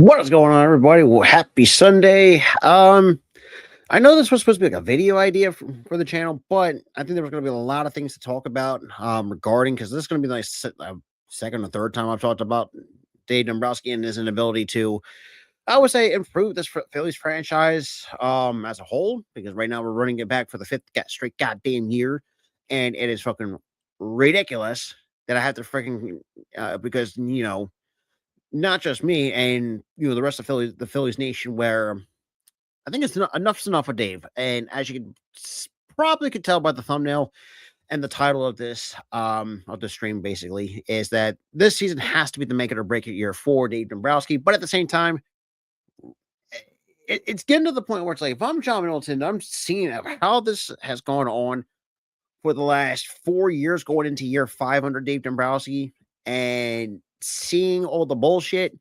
What is going on, everybody? Well, happy Sunday. I know this was supposed to be like a video idea for the channel, but I think there was going to be a lot of things to talk about regarding because this is going to be like second or third time I've talked about Dave Dombrowski and his inability to, I would say, improve this Phillies franchise as a whole. Because right now we're running it back for the fifth straight goddamn year, and it is fucking ridiculous that I have to freaking because not just me and the rest of the Phillies nation, where I think enough's enough of Dave. And as you probably could tell by the thumbnail and the title of this stream, basically, is that this season has to be the make it or break it year for Dave Dombrowski. But at the same time, it's getting to the point where it's like, if I'm John Middleton, I'm seeing how this has gone on for the last 4 years, going into year 500, Dave Dombrowski, and seeing all the bullshit.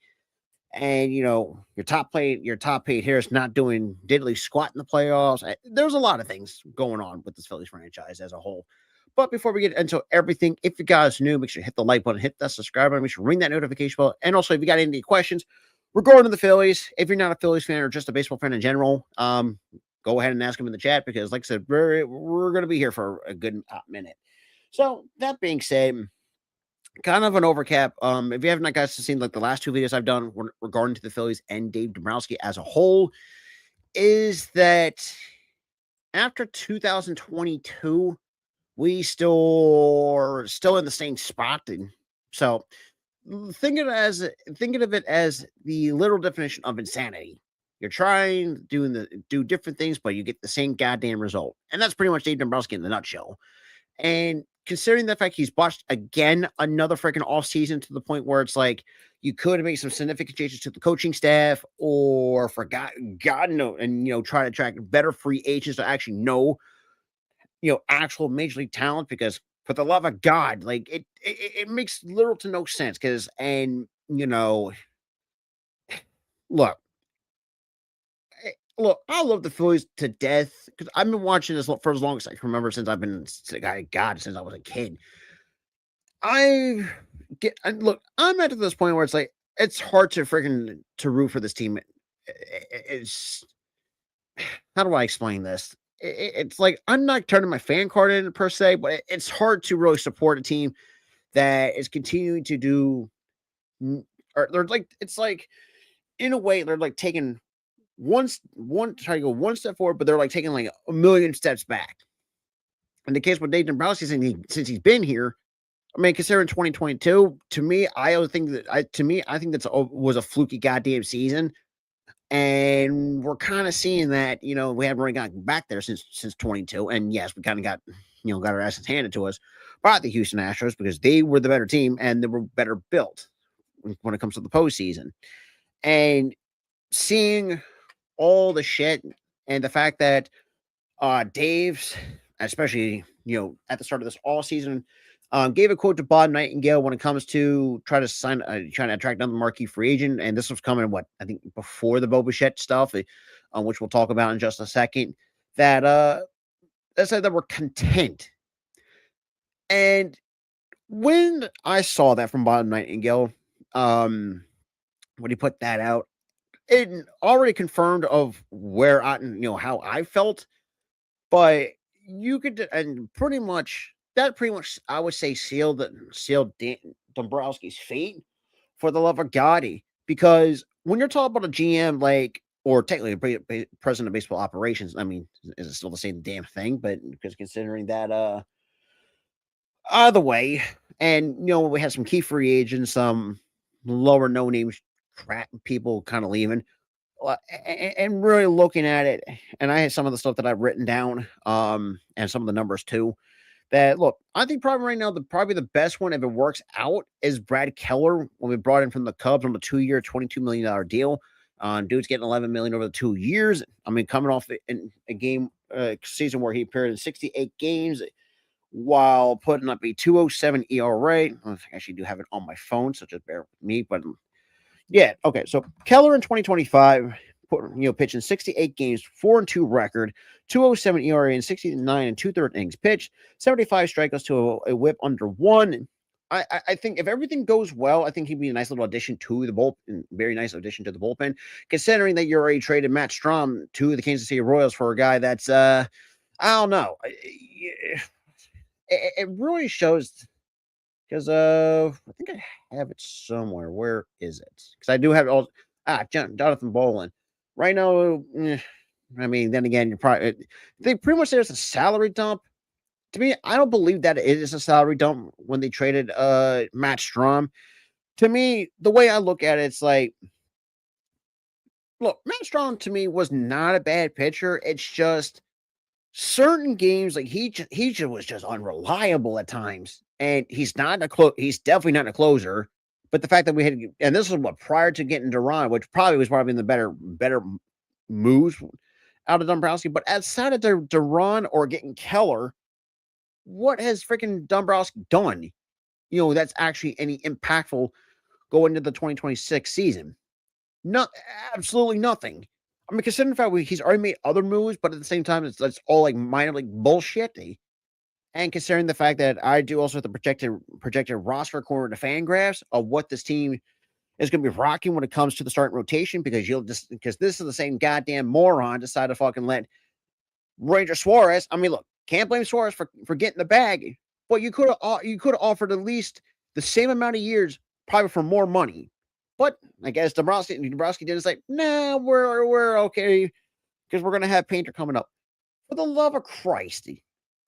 And your top paid here is not doing diddly squat in the playoffs. There's a lot of things going on with this Phillies franchise as a whole. But before we get into everything, if you guys new, make sure you hit the like button, hit that subscribe button, make sure you ring that notification bell. And also, if you got any questions regarding the Phillies, if you're not a Phillies fan or just a baseball fan in general, go ahead and ask them in the chat because, like I said, we're going to be here for a good minute. So that being said, kind of an overcap. If you haven't guys seen like the last two videos I've done regarding to the Phillies and Dave Dombrowski as a whole, is that after 2022, we still in the same spot. And so thinking of it as the literal definition of insanity. You're trying do different things, but you get the same goddamn result. And that's pretty much Dave Dombrowski in the nutshell. And considering the fact he's botched again another freaking offseason to the point where it's like you could make some significant changes to the coaching staff or God no, and try to attract better free agents to actually know actual major league talent, because for the love of God, like it makes little to no sense. Because look, I love the Phillies to death because I've been watching this for as long as I can remember, since I've been since I was a kid. I'm at this point where it's like it's hard to freaking to root for this team. It's how do I explain this? It's like I'm not turning my fan card in per se, but it's hard to really support a team that is continuing to do. Or they're like it's like in a way they're like taking try to go one step forward, but they're like taking like a million steps back. In the case with Dave Dombrowski, since he's been here, I mean, considering 2022, to me, I think that was a fluky goddamn season, and we're kind of seeing that. We haven't really gotten back there since 22, and yes, we kind of got our asses handed to us by the Houston Astros because they were the better team and they were better built when it comes to the postseason, and seeing all the shit and the fact that Dave's, especially at the start of this all season, gave a quote to Bob Nightingale when it comes to trying to attract another marquee free agent, and this was coming I think before the Bo Bichette stuff, which we'll talk about in just a second. That they said that we're content, and when I saw that from Bob Nightingale, when he put that out, it already confirmed of where how I felt, but you could, and pretty much I would say sealed Dombrowski's fate, for the love of God, because when you're talking about a GM or technically a president of baseball operations, I mean, is it still the same damn thing? But because considering that, either way, and we had some key free agents, some lower no name crap people kind of leaving. And really looking at it, and I had some of the stuff that I've written down, and some of the numbers too. That look, I think probably right now probably the best one if it works out is Brad Keller when we brought him from the Cubs on the 2-year, $22 million deal. Dude's getting $11 million over the 2 years. I mean, coming off in a game season where he appeared in 68 games while putting up a 2.07 ERA. I actually do have it on my phone, so just bear with me, but. Yeah. Okay. So Keller in 2025, pitching 68 games, 4-2 record, 2.07 ERA, and 69 and 2/3 innings pitched, 75 strikeouts to a whip under 1. I think if everything goes well, I think he'd be a nice little addition to the bullpen, very nice addition to the bullpen, considering that you already traded Matt Strom to the Kansas City Royals for a guy that's, I don't know. It really shows because I think I have it somewhere. Where is it? Because I do have it all. Jonathan Bolin. Right now, I mean, then again, you're probably, they pretty much there's a salary dump. To me, I don't believe that it is a salary dump when they traded Matt Strom. To me, the way I look at it, it's like, look, Matt Strom to me was not a bad pitcher. It's just certain games, like he just was just unreliable at times, and he's not he's definitely not a closer. But the fact that we had, and this was what prior to getting Duran, which probably was probably the better moves out of Dombrowski. But outside of Duran or getting Keller, what has freaking Dombrowski done? That's actually any impactful going into the 2026 season. No, absolutely nothing. I mean, considering the fact he's already made other moves, but at the same time, it's all like minor league bullshit. And considering the fact that I do also have the projected roster according to Fangraphs of what this team is going to be rocking when it comes to the starting rotation, because this is the same goddamn moron decided to fucking let Ranger Suarez. I mean, look, can't blame Suarez for getting the bag, but you could have offered at least the same amount of years, probably for more money. But I guess Dombrowski didn't say, nah, we're okay because we're gonna have Painter coming up. For the love of Christ,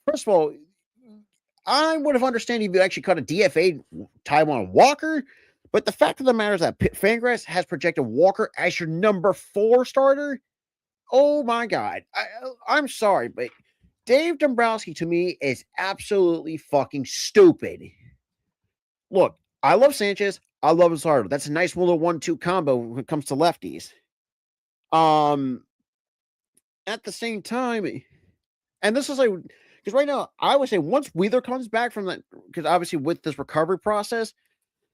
first of all, I would have understood if you actually cut a DFA Taiwan Walker, but the fact of the matter is that Fangraphs has projected Walker as your number 4 starter. Oh my God, I'm sorry, but Dave Dombrowski to me is absolutely fucking stupid. Look, I love Sanchez. I love Luzardo. That's a nice little 1-2 combo when it comes to lefties. At the same time, and this is like, because right now, I would say once Wheeler comes back from that, because obviously with this recovery process,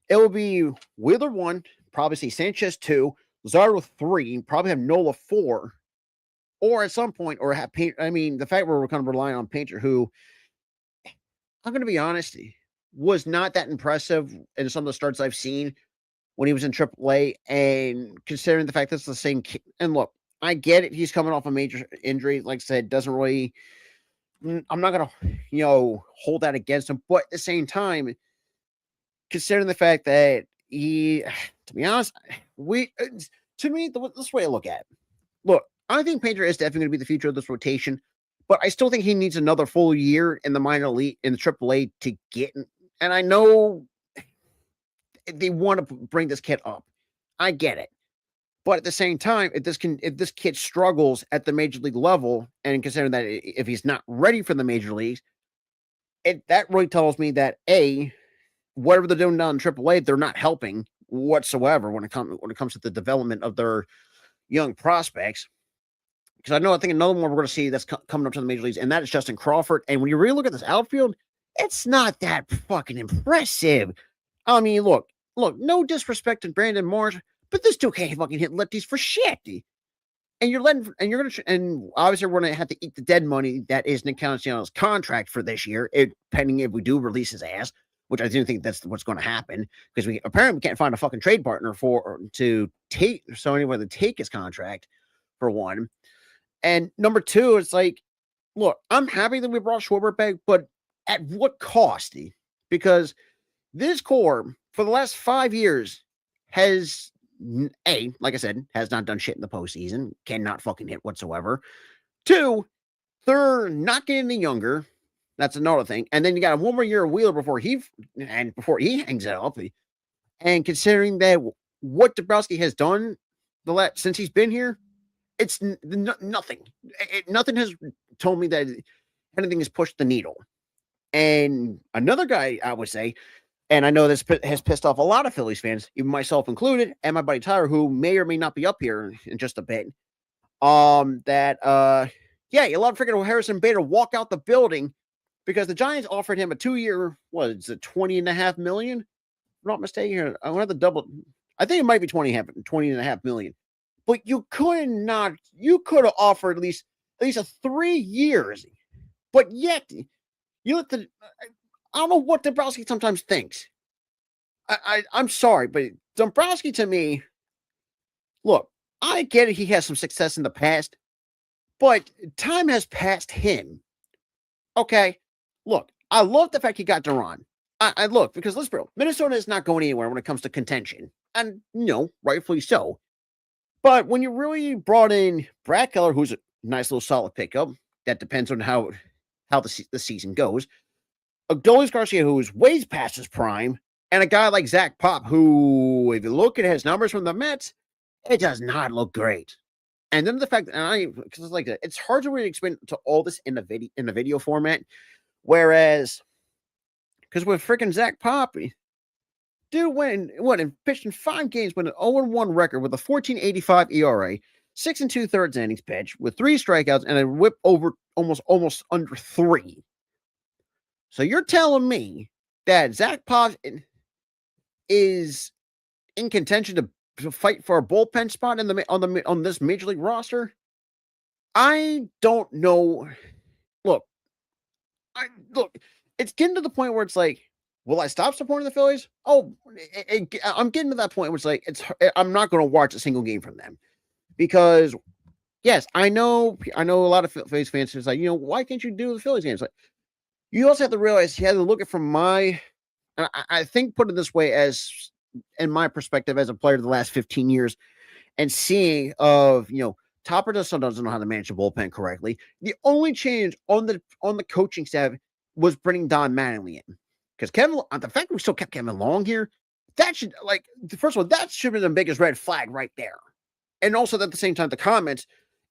it will be Wheeler 1, probably see Sanchez 2, Luzardo 3, probably have Nola 4, or at some point, or have Painter. I mean, the fact we're kind of relying on Painter, who, I'm going to be honest, was not that impressive in some of the starts I've seen when he was in AAA, and considering the fact that's the same kid, and look, I get it. He's coming off a major injury. Like I said, doesn't really, I'm not going to, hold that against him. But at the same time, considering the fact that to be honest, to me, this way I look at it. Look, I think Painter is definitely going to be the future of this rotation, but I still think he needs another full year in the minor league, in the AAA to get, and I know they want to bring this kid up. I get it. But at the same time, if this kid struggles at the major league level, and considering that if he's not ready for the major leagues, that really tells me that whatever they're doing down in AAA, they're not helping whatsoever when it comes to the development of their young prospects. Because I think another one we're going to see that's coming up to the major leagues, and that is Justin Crawford. And when you really look at this outfield, it's not that fucking impressive. I mean, look, no disrespect to Brandon Morris, but this dude can't fucking hit lefties for shit. And you're obviously we're going to have to eat the dead money that is Nick Castellanos' contract for this year, pending if we do release his ass, which I do think that's what's going to happen, because we apparently can't find a fucking trade partner to take his contract, for one. And number 2, it's like, look, I'm happy that we brought Schwarber back, but at what cost? Because this core for the last 5 years has, like I said, has not done shit in the postseason, cannot fucking hit whatsoever. 2, they're not getting any younger. That's another thing. And then you got one more year of Wheeler before he hangs it up. And considering that what Dombrowski has done since he's been here, it's nothing. Nothing has told me that anything has pushed the needle. And another guy, I would say, and I know this has pissed off a lot of Phillies fans, even myself included, and my buddy Tyler, who may or may not be up here in just a bit. You allowed freaking Harrison Bader walk out the building because the Giants offered him a 2-year, $20.5 million? If I'm not mistaken here. I'm going to have to double. I think it might be $20.5 million. But you could have offered at least a 3 years. But yet, I don't know what Dombrowski sometimes thinks. I'm sorry, but Dombrowski to me, look, I get it. He has some success in the past, but time has passed him. Okay, look, I love the fact he got Duran. I look because let's be real, Minnesota is not going anywhere when it comes to contention, and rightfully so. But when you really brought in Brad Keller, who's a nice little solid pickup, that depends on how the season goes. Adolis Garcia, who is way past his prime, and a guy like Zach Pop, who, if you look at his numbers from the Mets, it does not look great. And then the fact that because it's like that, it's hard to really explain to all this in the video format. Whereas, because with freaking Zach Pop, dude went and pitched in 5 games with an 0-1 record with a 14.85 ERA, 6 2/3 innings pitched with 3 strikeouts and a whip over almost under 3. So you're telling me that Zach Pop is in contention to fight for a bullpen spot on this major league roster? I don't know. Look, it's getting to the point where it's like, will I stop supporting the Phillies? Oh, I'm getting to that point where it's like I'm not going to watch a single game from them because, yes, I know a lot of Phillies fans are like, why can't you do the Phillies games? Like, you also have to realize you have to look at from I think put it this way, as in my perspective as a player of the last 15 years and seeing of, Topper doesn't know how to manage the bullpen correctly. The only change on the coaching staff was bringing Don Mattingly in. Because the fact that we still kept Kevin Long here, that should, first of all, that should be the biggest red flag right there. And also at the same time, the comments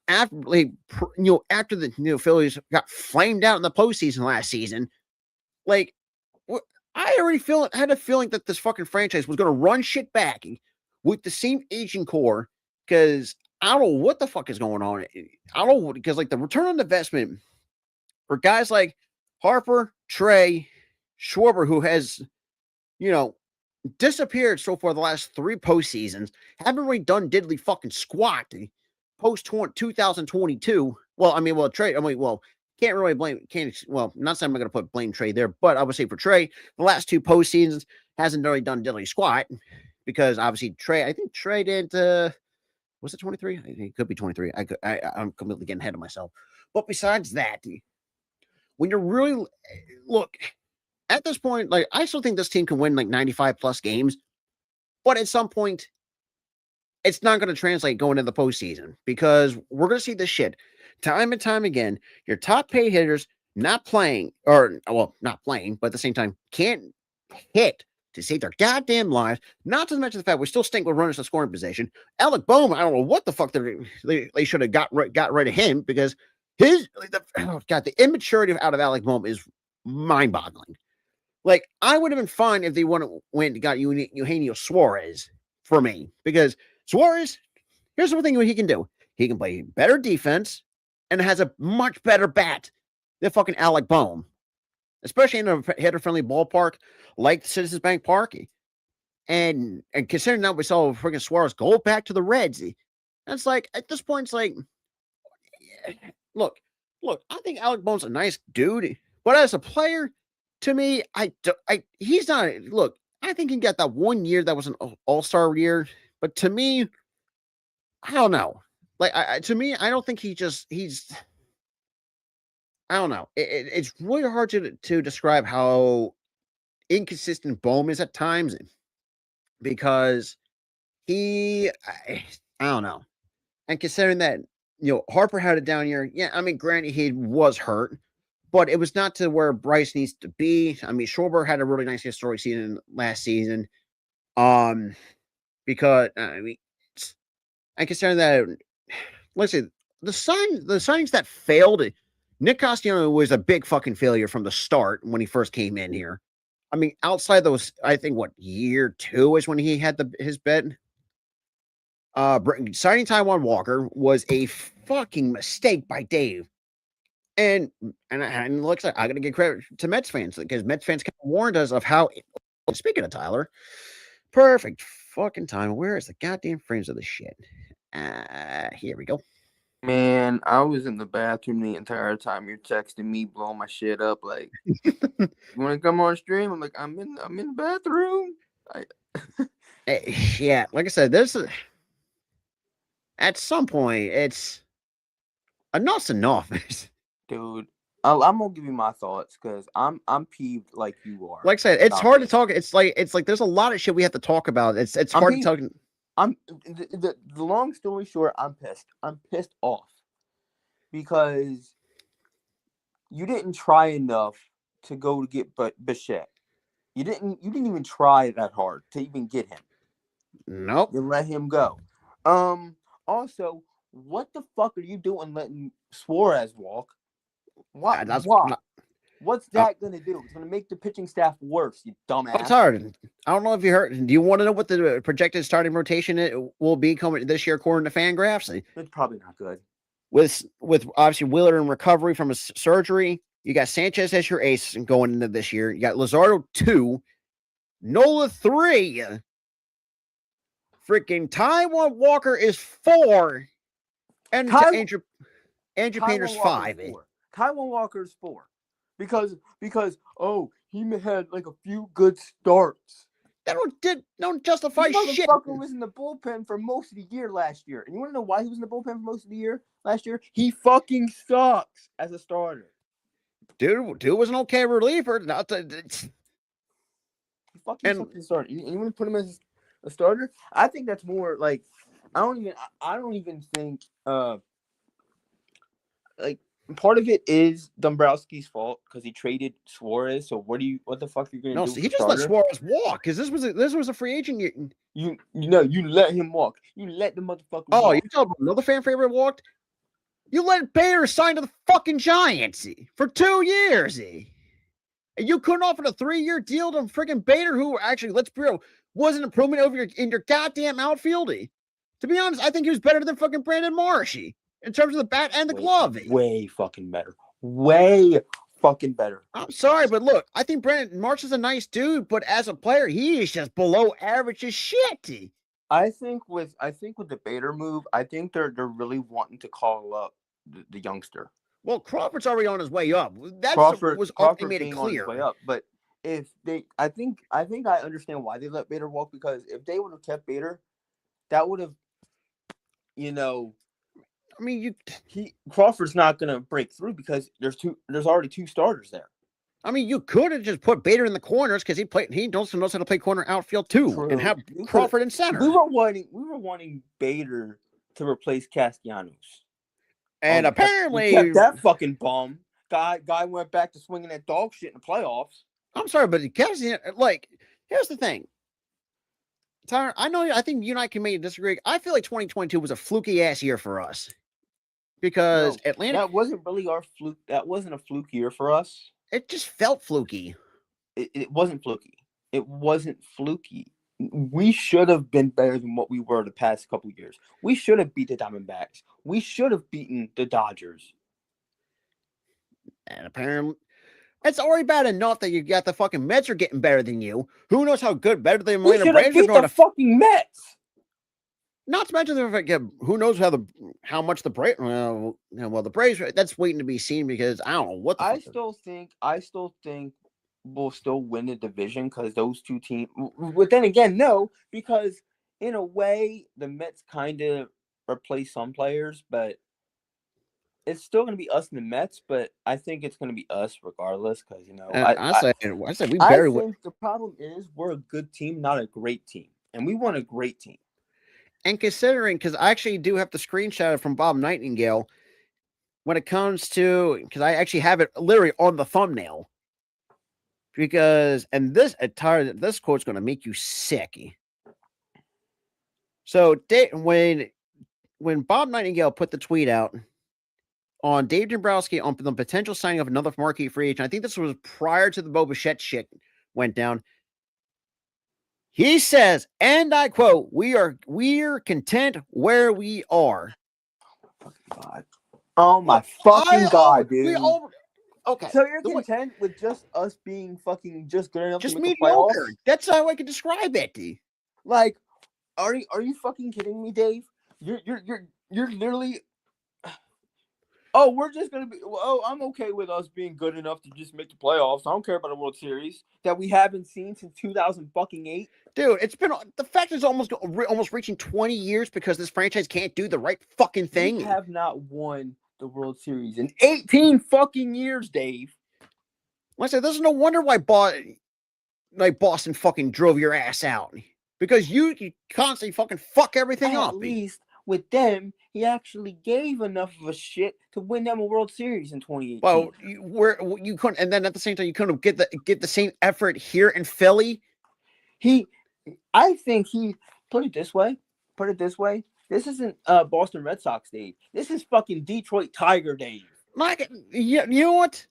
after the Phillies got flamed out in the postseason last season, I already had a feeling that this fucking franchise was going to run shit back with the same aging core, because I don't know what the fuck is going on. I don't know, because the return on investment for guys like Harper, Trey, Schwarber, who has, disappeared so far the last 3 postseasons, haven't really done diddly fucking squat post 2022. Trey, can't really blame, not saying I'm going to put blame Trey there, but I would say for Trey, the last 2 postseasons hasn't really done diddly squat because obviously I think Trey did, was it 23? It could be 23. I'm completely getting ahead of myself. But besides that, when you're really, look, at this point, I still think this team can win 95 plus games, but at some point, it's not going to translate going into the postseason because we're going to see this shit time and time again. Your top paid hitters not playing, not playing, but at the same time can't hit to save their goddamn lives. Not to mention the fact we still stink with runners in scoring position. Alec Bohm, I don't know what the fuck they should have got rid of him because the immaturity out of Alec Bohm is mind-boggling. I would have been fine if they went and got Eugenio Suarez for me, because Suarez, here's the thing what he can do. He can play better defense and has a much better bat than fucking Alec Bohm, especially in a hitter-friendly ballpark like Citizens Bank Park. And considering that we saw freaking Suarez go back to the Reds, that's at this point, it's look, I think Alec Bohm's a nice dude, but as a player, to me, he's not. Look, I think he got that 1 year that was an all-star year, but to me, I don't know. To me, I don't think he's. I don't know. It's really hard to describe how inconsistent Bohm is at times, because I don't know. And considering that, Harper had a down year. Yeah, granted, he was hurt, but it was not to where Bryce needs to be. Schwarber had a really nice historic season last season. Because and considering that, let's say the signings that failed, Nick Castellanos was a big fucking failure from the start when he first came in here. Outside those, I think year 2 is when he had his bet. Signing Taijuan Walker was a fucking mistake by Dave. And it looks like I got to give credit to Mets fans, because Mets fans kind of warned us of how. Speaking of Tyler, perfect fucking time. Where is the goddamn frames of this shit? Here we go. Man, I was in the bathroom the entire time you're texting me, blowing my shit up. You want to come on stream? I'm like, I'm in the bathroom. Yeah, like I said, at some point it's enough's enough. Dude, I'm gonna give you my thoughts because I'm peeved like you are. Like I said, it's about hard to this. talk. It's like there's a lot of shit we have to talk about. It's I'm hard to peeved. talk. The long story short, I'm pissed. I'm pissed off because you didn't try enough to go to get Bichette. You didn't even try that hard to even get him. Nope. You let him go. Also, what the fuck are you doing letting Suarez walk? What? That's Why? What's that gonna do? It's gonna make the pitching staff worse, you dumbass. it's hard. I don't know if you heard. Do you want to know what the projected starting rotation will be coming this year according to Fangraphs? It's probably not good. With obviously Wheeler in recovery from his surgery, you got Sanchez as your ace going into this year. You got Luzardo 2, Nola 3, freaking Taiwan Walker is 4, and Andrew Painter's 5. Taiwan Walker's 4. Because he had like a few good starts. That don't justify shit. Motherfucker was in the bullpen for most of the year last year. And you want to know why he was in the bullpen for most of the year last year? He fucking sucks as a starter. Dude was an okay reliever. He fucking sucks as a starter. You want to put him as a starter? I think that's more like I don't even think like part of it is Dombrowski's fault because he traded Suarez. So what the fuck are you gonna do? He just let Suarez walk because this was a free agent. You let him walk. You let the motherfucker walk. You tell another fan favorite walked. You let Bader sign to the fucking Giants for 2 years. And you couldn't offer a 3-year deal to freaking Bader, who actually, let's be real, was an improvement in your goddamn outfield. To be honest, I think he was better than fucking Brandon Marshy in terms of the bat and the glove. Way fucking better. Way fucking better. I'm sorry, but look, I think Brandon Marsh is a nice dude, but as a player, he is just below average as shit. I think with the Bader move, I think they're really wanting to call up the youngster. Well, Crawford's already on his way up. Crawford made it clear. On his way up, but if they, I think I understand why they let Bader walk because if they would have kept Bader, that would have, Crawford's not gonna break through because there's already 2 starters there. I mean, you could have just put Bader in the corners because he also knows how to play corner outfield too. True. And have Crawford in center. We were wanting Bader to replace Castellanos. And apparently kept that fucking bum. Guy went back to swinging that dog shit in the playoffs. I'm sorry, but Castellanos, here's the thing. Tyler, I think you and I can maybe disagree. I feel like 2022 was a fluky ass year for us. Because Atlanta. That wasn't really our fluke. That wasn't a fluke year for us. It just felt fluky. It wasn't fluky. It wasn't fluky. We should have been better than what we were the past couple of years. We should have beat the Diamondbacks. We should have beaten the Dodgers. And apparently, it's already bad enough that you got the fucking Mets are getting better than you. Who knows how good better than the Braves are going to fucking Mets. Not to mention who knows how much the Braves. Well, the Braves. That's waiting to be seen because I don't know what. I still think we'll still win the division because those 2 teams. But then again, no, because in a way the Mets kind of replace some players, but it's still going to be us and the Mets. But I think it's going to be us regardless because I think the problem is we're a good team, not a great team, and we want a great team. And considering, because I actually do have the screenshot from Bob Nightingale when it comes to, because I actually have it literally on the thumbnail. Because, and this quote's going to make you sick. So, when Bob Nightingale put the tweet out on Dave Dombrowski on the potential signing of another marquee free agent, I think this was prior to the Bo Bichette shit went down. He says, and I quote, we're content where we are. Oh my fucking God, dude. Okay. So you're content with just us being fucking just good enough just to make mediocre. The playoffs? That's how I can describe it. Like, are you fucking kidding me, Dave? You're literally oh, we're just gonna be. Oh, I'm okay with us being good enough to just make the playoffs. I don't care about a World Series that we haven't seen since 2008. Dude, it's been the fact is almost reaching 20 years because this franchise can't do the right fucking thing. We have not won the World Series in 18 fucking years, Dave. Like I said, there's no wonder why Boston fucking drove your ass out. Because you constantly fucking fuck everything up. At least with them, he actually gave enough of a shit to win them a World Series in 2018. Well, you couldn't, and then at the same time, you couldn't get the same effort here in Philly. I think he put it this way. This isn't Boston Red Sox Dave. This is fucking Detroit Tiger Dave. Like, you know what?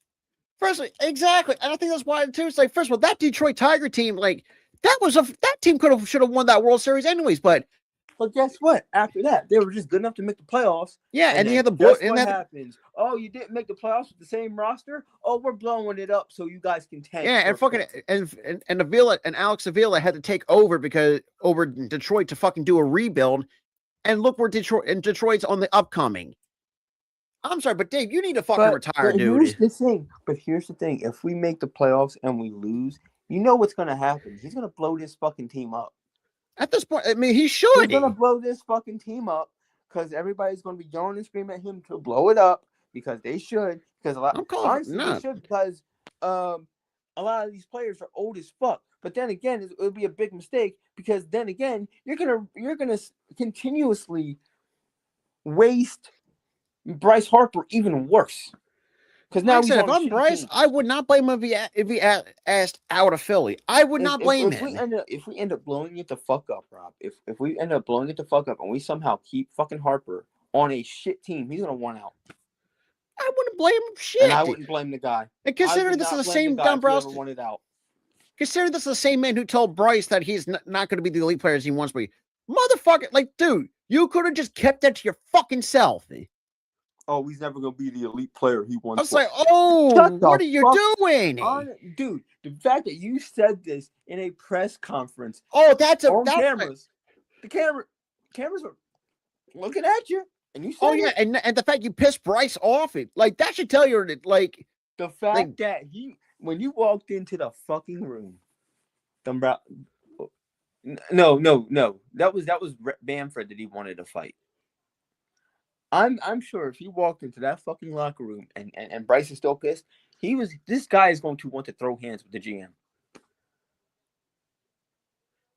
Firstly, exactly, and I think that's why too. It's like, first of all, that Detroit Tiger team, like that team should have won that World Series anyways. But guess what? After that, they were just good enough to make the playoffs. Yeah, and you had the what happens? Oh, you didn't make the playoffs with the same roster. Oh, we're blowing it up so you guys can tank. Yeah, and fucking and Avila and Alex Avila had to take over over Detroit to fucking do a rebuild, and look where Detroit's on the upcoming. I'm sorry, but Dave, you need to fucking retire, dude. Here's the thing. If we make the playoffs and we lose, you know what's gonna happen? He's gonna blow this fucking team up. At this point, I mean, he should. He's gonna blow this fucking team up because everybody's gonna be yelling and screaming at him to blow it up because they should. Because they should because a lot of these players are old as fuck. But then again, it would be a big mistake because then again, you're gonna continuously waste Bryce Harper even worse. Because now if I'm Bryce, team. I would not blame him if he asked out of Philly. I would not blame him. If we end up blowing it the fuck up, Rob, if we end up blowing it the fuck up and we somehow keep fucking Harper on a shit team, he's gonna want out. I wouldn't blame him shit. And I wouldn't blame the guy. And considering this is the same Dombrowski, wanted out. Considering this is the same man who told Bryce that he's not going to be the elite player as he wants to be. Motherfucker, like, dude, you could have just kept that to your fucking self. Oh, he's never gonna be the elite player he wants. I was like, oh, what are you doing? Dude, the fact that you said this in a press conference. Oh, that's cameras. The cameras are looking at you. And you said and the fact you pissed Bryce off, like, that should tell you, like, the fact that when you walked into the fucking room, no, that was Bamford that he wanted to fight. I'm sure if he walked into that fucking locker room and Bryce is still pissed, this guy is going to want to throw hands with the GM.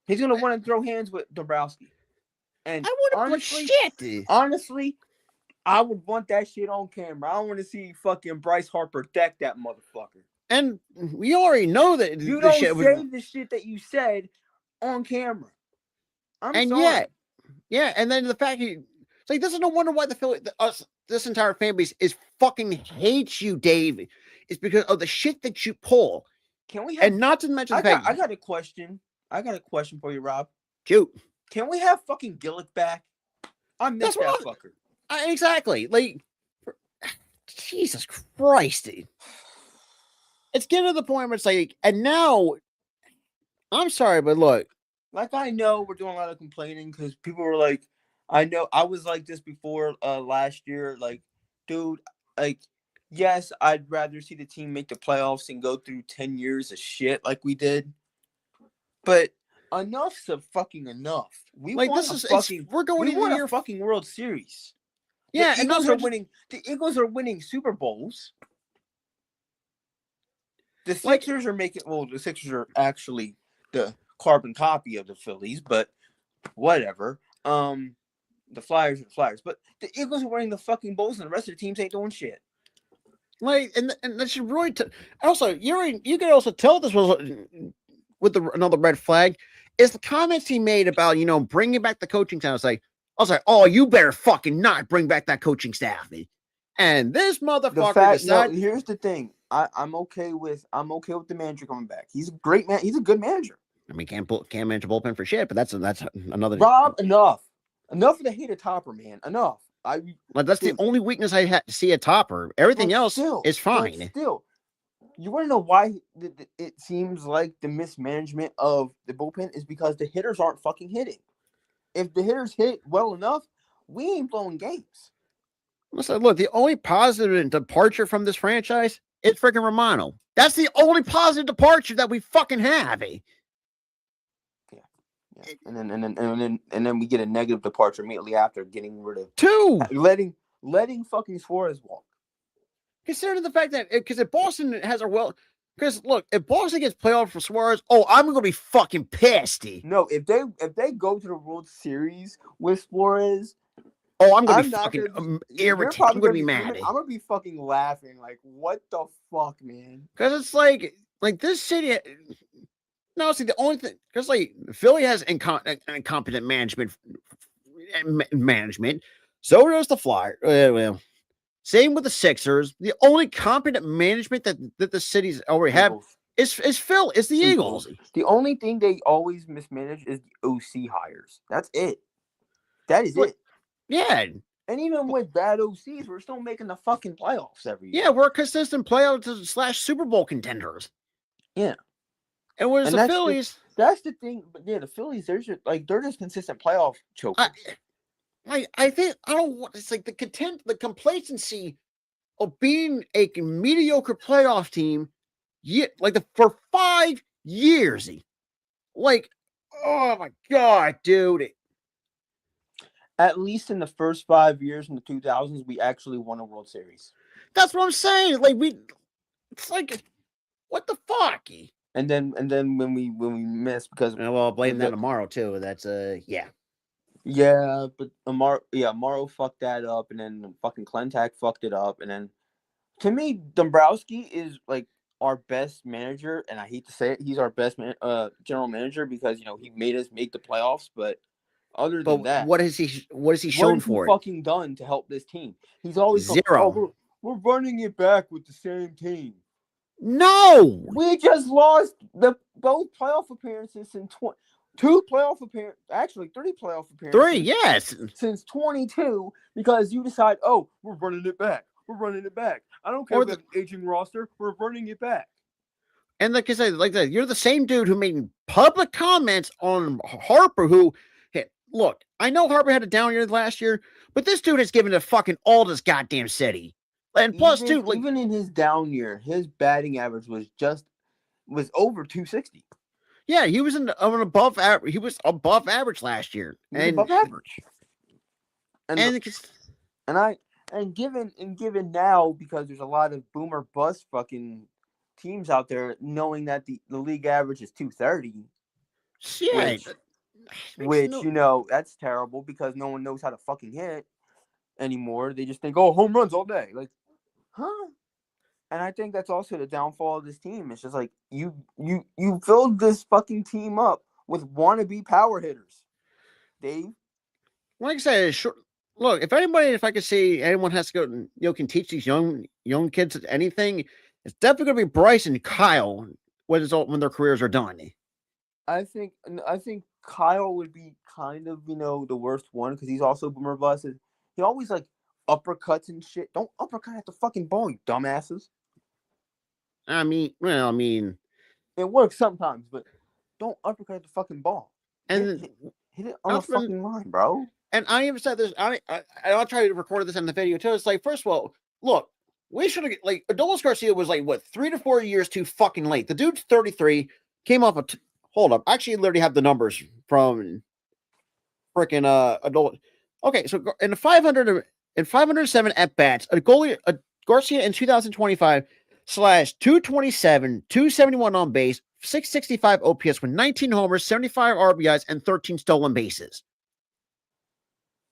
He's going to want to throw hands with Dombrowski. And I wouldn't shit. Honestly, I would want that shit on camera. I want to see fucking Bryce Harper deck that motherfucker. And we already know that you don't say the shit that you said on camera. I'm sorry. And then the fact like, this is no wonder why this entire fan base is fucking hates you, Dave. It's because of the shit that you pull. Can we have, and not to mention the fact I got a question. I got a question for you, Rob. Shoot. Can we have fucking Gillick back? I miss that fucker. Exactly. Like, Jesus Christ, dude. It's getting to the point where it's like, and now, I'm sorry, but look. Like, I know we're doing a lot of complaining because people were like, I know I was like this before last year. Like, dude, like, yes, I'd rather see the team make the playoffs and go through 10 years of shit like we did. But enough's a fucking enough. We like want we're going into a fucking World Series. Yeah, the Eagles are winning Super Bowls. The Sixers are the Sixers are actually the carbon copy of the Phillies, but whatever. The Flyers are the Flyers, but the Eagles are winning the fucking Bowls, and the rest of the teams ain't doing shit. Like, and that should really. Also, you can also tell this was with another red flag is the comments he made about bringing back the coaching staff. I was like, oh, you better fucking not bring back that coaching staff. And this motherfucker here's the thing. I'm okay with the manager coming back. He's a great man. He's a good manager. I mean, can't manage a bullpen for shit, but that's another. Rob, enough of the hate of Topper, man. Enough. That's the only weakness I had to see a Topper. Everything else is fine. Still, you want to know why it seems like the mismanagement of the bullpen is because the hitters aren't fucking hitting. If the hitters hit well enough, we ain't blowing games. Listen, look, the only positive departure from this franchise is freaking Romano. That's the only positive departure that we fucking have. Yeah. And then we get a negative departure immediately after getting rid of letting fucking Suarez walk. Considering the fact that because if Boston has because look, if Boston gets playoff for Suarez, I'm gonna be fucking pissed. No, if they go to the World Series with Suarez, I'm gonna be fucking irritated. I'm gonna be mad. I'm gonna be fucking laughing. Like, what the fuck, man? Because it's like this city. No, see the only thing because like Philly has incompetent management. So does the Flyers. Well, same with the Sixers. The only competent management that the cities already have is Phil. Is the Eagles. The only thing they always mismanage is the OC hires. That's it. That is it. Yeah. And even with bad OCs, we're still making the fucking playoffs every year. Yeah, we're consistent playoffs / Super Bowl contenders. Yeah. And whereas the Phillies, that's the thing. But yeah, the Phillies, they're just consistent playoff chokers. I think I don't want. It's like the complacency of being a mediocre playoff team. For 5 years, like, oh my god, dude. At least in the first 5 years in the 2000s, we actually won a World Series. That's what I'm saying. Like it's like, what the fuck? And then when we missed because blame that tomorrow too. That's yeah. Yeah, but Morrow fucked that up, and then fucking Klentak fucked it up, and then to me, Dombrowski is like our best manager, and I hate to say it, he's our best general manager because he made us make the playoffs, but. Other than that, what has he shown for it? Fucking done to help this team? He's always zero. We're running it back with the same team. No, we just lost both playoff appearances in 2 playoff appearances. Actually, 3 playoff appearances. 3, yes, since 22 because you decide, we're running it back. We're running it back. I don't care if we have an aging roster. We're running it back. And like I said, you're the same dude who made public comments on Harper, who. Look, I know Harper had a down year last year, but this dude has given it fucking all this goddamn city. And plus, even in his down year, his batting average was over 260. Yeah, he was above average. He was above average last year. Above average. And given now, because there's a lot of boomer bust fucking teams out there, knowing that the league average is 230. Yeah. Which that's terrible because no one knows how to fucking hit anymore. They just think, home runs all day. Like, huh? And I think that's also the downfall of this team. It's just like you filled this fucking team up with wannabe power hitters, Dave. Like I said, look, if I could see anyone has to go, can teach these young kids anything, it's definitely going to be Bryce and Kyle when their careers are done. I think Kyle would be kind of, the worst one because he's also boomer bust. He always like uppercuts and shit. Don't uppercut at the fucking ball, you dumbasses. I mean, it works sometimes, but don't uppercut at the fucking ball. And hit it on the fucking line, bro. And I even said this. I'll try to record this in the video too. It's like, first of all, look, we should have Adolis Garcia was 3 to 4 years too fucking late. The dude's 33, came off hold up. Actually, literally have the numbers from freaking adult. Okay, so in 507 at bats, Garcia in 2025 /227, 271 on base, 665 OPS with 19 homers, 75 RBIs, and 13 stolen bases.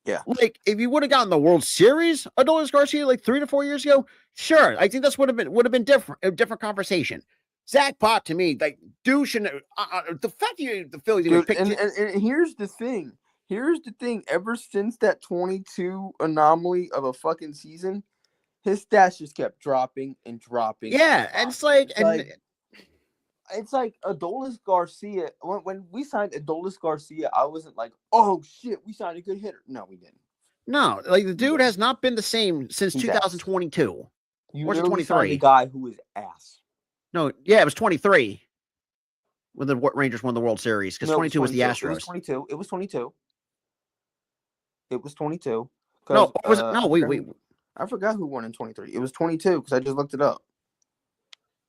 Yeah, if you would have gotten the World Series, Adolis Garcia 3 to 4 years ago, sure, I think this would have been a different conversation. Zach Pott, to me, douche, and the fact the Phillies picked. And here's the thing. Ever since that 22 anomaly of a fucking season, his stats just kept dropping and dropping. Yeah, and it's like Adolis Garcia. When we signed Adolis Garcia, I wasn't like, oh shit, we signed a good hitter. No, we didn't. No, the dude has not been the same since 2022. You literally signed a guy who is ass. No, yeah, it was 23 when the Rangers won the World Series because 22 was the Astros. It was 22. No, was it? No, wait. I forgot who won in 23. It was 22 because I just looked it up.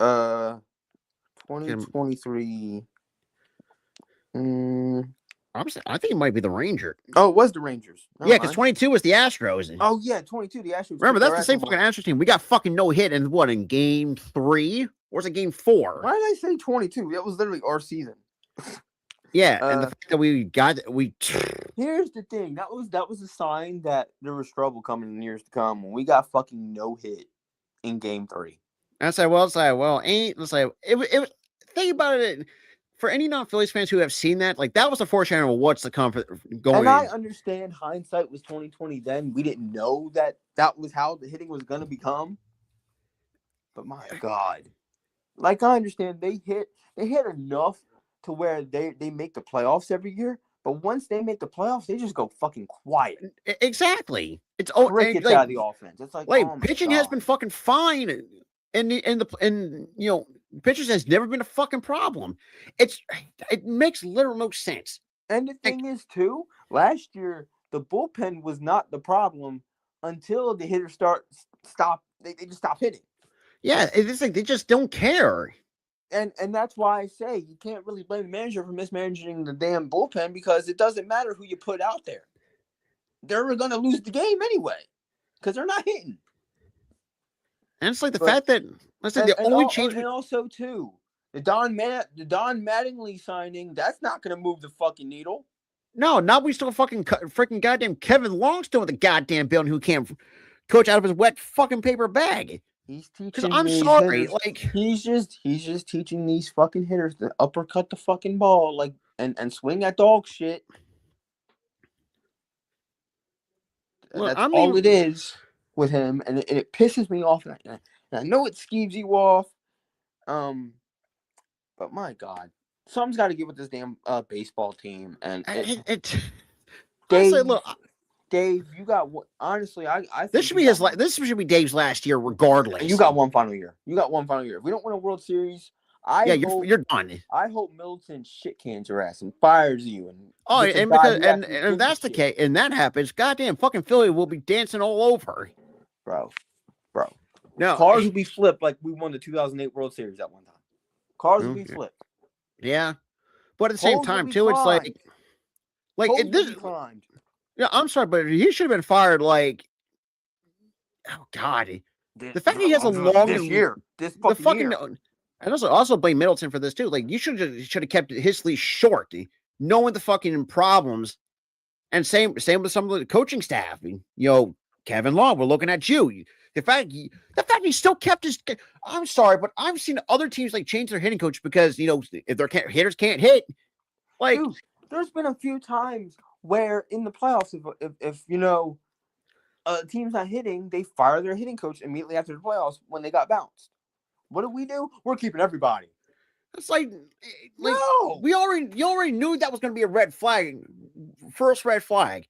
2023. I think it might be the Ranger. Oh, it was the Rangers. Yeah, because 22 was the Astros. Oh, yeah, 22, the Astros. Remember, that's the same fucking Astros team. We got fucking no hit in what, in game 3? Or was it game 4? Why did I say 22? That was literally our season. Yeah, and the fact that Here's the thing. That was a sign that there was trouble coming in years to come when we got fucking no hit in game 3. Think about it. For any non-Phillies fans who have seen that, like that was a foreshadowing of what's to come going. And I understand hindsight was 2020 then. We didn't know that was how the hitting was going to become. But my God. Like I understand they hit enough to where they make the playoffs every year. But once they make the playoffs, they just go fucking quiet. Exactly. It's crickets out of the offense. It's like pitching has been fucking fine. And pitchers has never been a fucking problem. It makes literal no sense. And the thing is too, last year the bullpen was not the problem until the hitters stop. They just stop hitting. Yeah, it's like they just don't care. And that's why I say you can't really blame the manager for mismanaging the damn bullpen because it doesn't matter who you put out there. They're going to lose the game anyway because they're not hitting. And it's like the fact that change. And also too, the Don Mattingly signing, that's not going to move the fucking needle. No, now we still freaking goddamn Kevin Long still with the goddamn building who can't coach out of his wet fucking paper bag. He's teaching. I'm sorry, hitters, like he's just teaching these fucking hitters to uppercut the fucking ball, like and swing that dog shit. Well, that's all it is with him, and it pisses me off. And I know it skeeves you off, but my God, something's got to get with this damn baseball team. And Dave, you got what? Honestly, I think this should be this should be Dave's last year, regardless. And you got one final year. If we don't win a World Series, you're done. I hope Middleton shit cans your ass and fires you. And if that's the case, and that happens, goddamn fucking Philly will be dancing all over, bro. No, cars will be flipped like we won the 2008 World Series at one time. Cars will be flipped. Yeah, but at the same time too, it's like this. Yeah, I'm sorry, but he should have been fired. Like, oh God, the fact that he has a long year, and also blame Middleton for this too. Like, you should have kept his leash short, knowing the fucking problems. And same with some of the coaching staff. Kevin Long, we're looking at you. The fact he still kept his. I'm sorry, but I've seen other teams like change their hitting coach because if their hitters can't hit. Like, dude, there's been a few times where in the playoffs, if a team's not hitting, they fire their hitting coach immediately after the playoffs when they got bounced. What do? We're keeping everybody. It's like no, you already knew that was going to be a red flag. First red flag.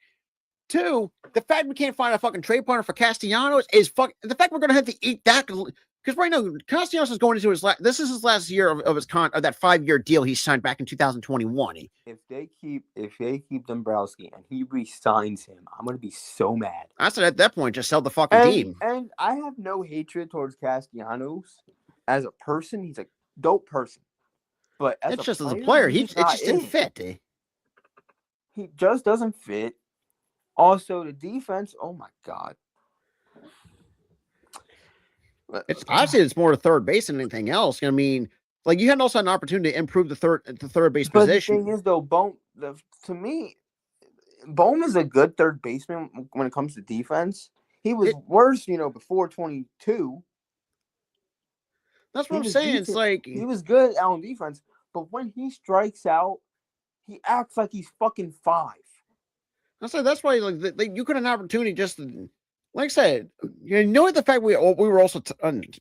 2, the fact we can't find a fucking trade partner for Castellanos is the fact we're going to have to eat that because right now Castellanos is going into his last year of his of that 5-year deal he signed back in 2021. If they keep Dombrowski and he re-signs him, I'm going to be so mad. I said at that point, just sell the fucking team. And I have no hatred towards Castellanos as a person. He's a dope person, but as a player, it just didn't fit. He just doesn't fit. Also, the defense. Oh my God! It's more to third base than anything else. I mean, like you had also an opportunity to improve the third base position. The thing is, though, to me, Bohm is a good third baseman when it comes to defense. He was worse, before 22. That's what I'm saying. Decent. It's like he was good on defense, but when he strikes out, he acts like he's fucking 5. I said that's why you could have an opportunity just to, like I said, the fact we were also and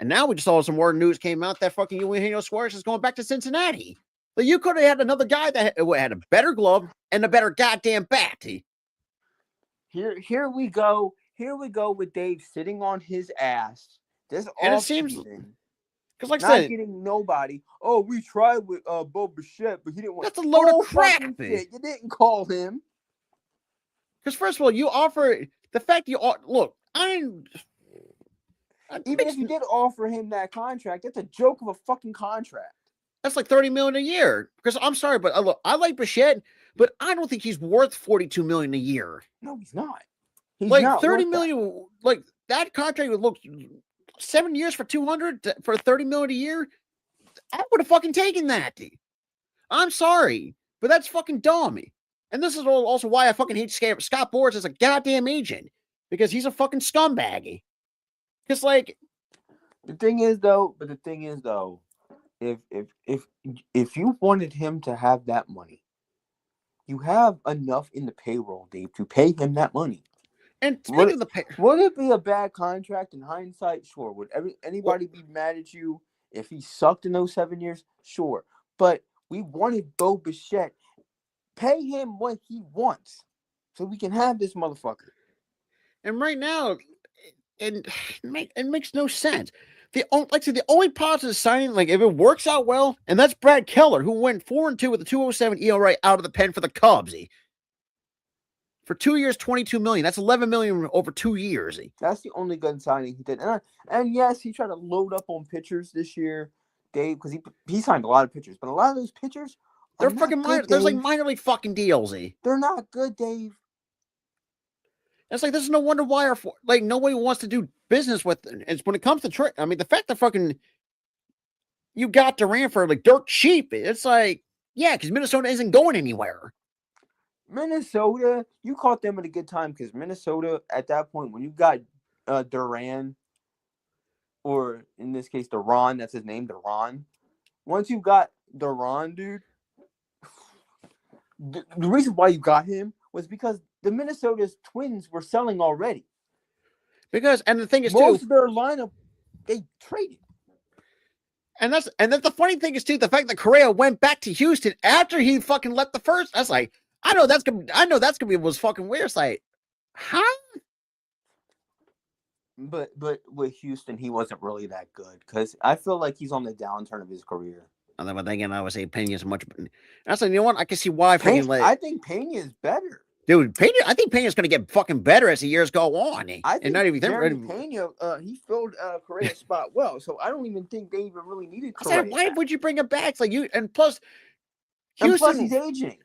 now we just saw some more news came out that fucking Eugenio Suarez is going back to Cincinnati. Like you could have had another guy that had a better glove and a better goddamn bat. Here we go with Dave sitting on his ass. And it seems because like I said, getting nobody. Oh, we tried with Bo Bichette, but he didn't want. That's a load of crap. Shit. You didn't call him. Because first of all, you offer the fact you look. Even if you did offer him that contract, that's a joke of a fucking contract. That's like $30 million a year. Because I'm sorry, but look, I like Bichette, but I don't think he's worth $42 million a year. No, he's not. He's like not $30 worth million. That. Like that contract would look 7 years for $200 for $30 million a year. I would have fucking taken that. I'm sorry, but that's fucking dumb. And this is also why I fucking hate Scott Boras as a goddamn agent, because he's a fucking scumbag. Because like, the thing is though, if you wanted him to have that money, you have enough in the payroll, Dave, to pay him that money. And would it be a bad contract in hindsight? Sure. Would anybody be mad at you if he sucked in those 7 years? Sure. But we wanted Bo Bichette. Pay him what he wants so we can have this motherfucker. And right now, it makes no sense. The only positive signing, like if it works out well, and that's Brad Keller, who went 4-2 with a 2.07 ERA out of the pen for the Cubs. For 2 years, $22 million. That's $11 million over 2 years. That's the only good signing he did. And yes, he tried to load up on pitchers this year, Dave, because he signed a lot of pitchers. But a lot of those pitchers, they're fucking minor. There's like minor league fucking deals. They're not good, Dave. It's like, this is no wonder why nobody wants to do business with. It's when it comes to trade. I mean, the fact that fucking you got Durant for like dirt cheap. It's like, yeah, because Minnesota isn't going anywhere. Minnesota, you caught them at a good time, because Minnesota at that point, when you got Duran, or in this case Duran, that's his name, Duran. Once you got Duran, dude, the reason why you got him was because the Minnesota's Twins were selling already. And the thing is, most of their lineup they traded. And then the funny thing is too, the fact that Correa went back to Houston after he fucking left the first. That's like, I know that's gonna be was fucking weird. It's like, huh? But with Houston, he wasn't really that good, because I feel like he's on the downturn of his career. And then, but again, I would say Pena's much. That's like, you know what? I can see why. I think Pena is better. Dude, I think Pena's going to get fucking better as the years go on. I think Pena, he filled Correa's spot well, so I don't even think they even really needed Correa. Why would you bring him back? It's like and plus he's aging,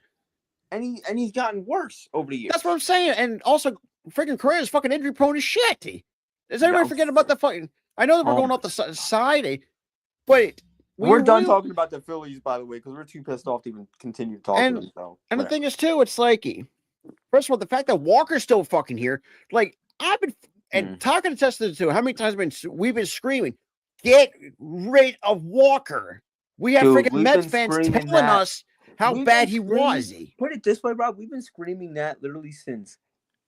and he's gotten worse over the years. That's what I'm saying. And also, freaking Correa's fucking injury prone as shit. Does everybody forget about the fucking? I know that we're going off the side, but we're done talking about the Phillies, by the way, because we're too pissed off to even continue to talk to them. So, and the thing is too, it's like, first of all, the fact that Walker's still fucking here, like I've been and talking to Tesla too. How many times we've been screaming, get rid of Walker? We have freaking Mets fans telling us how bad he was. Put it this way, Rob, we've been screaming that literally since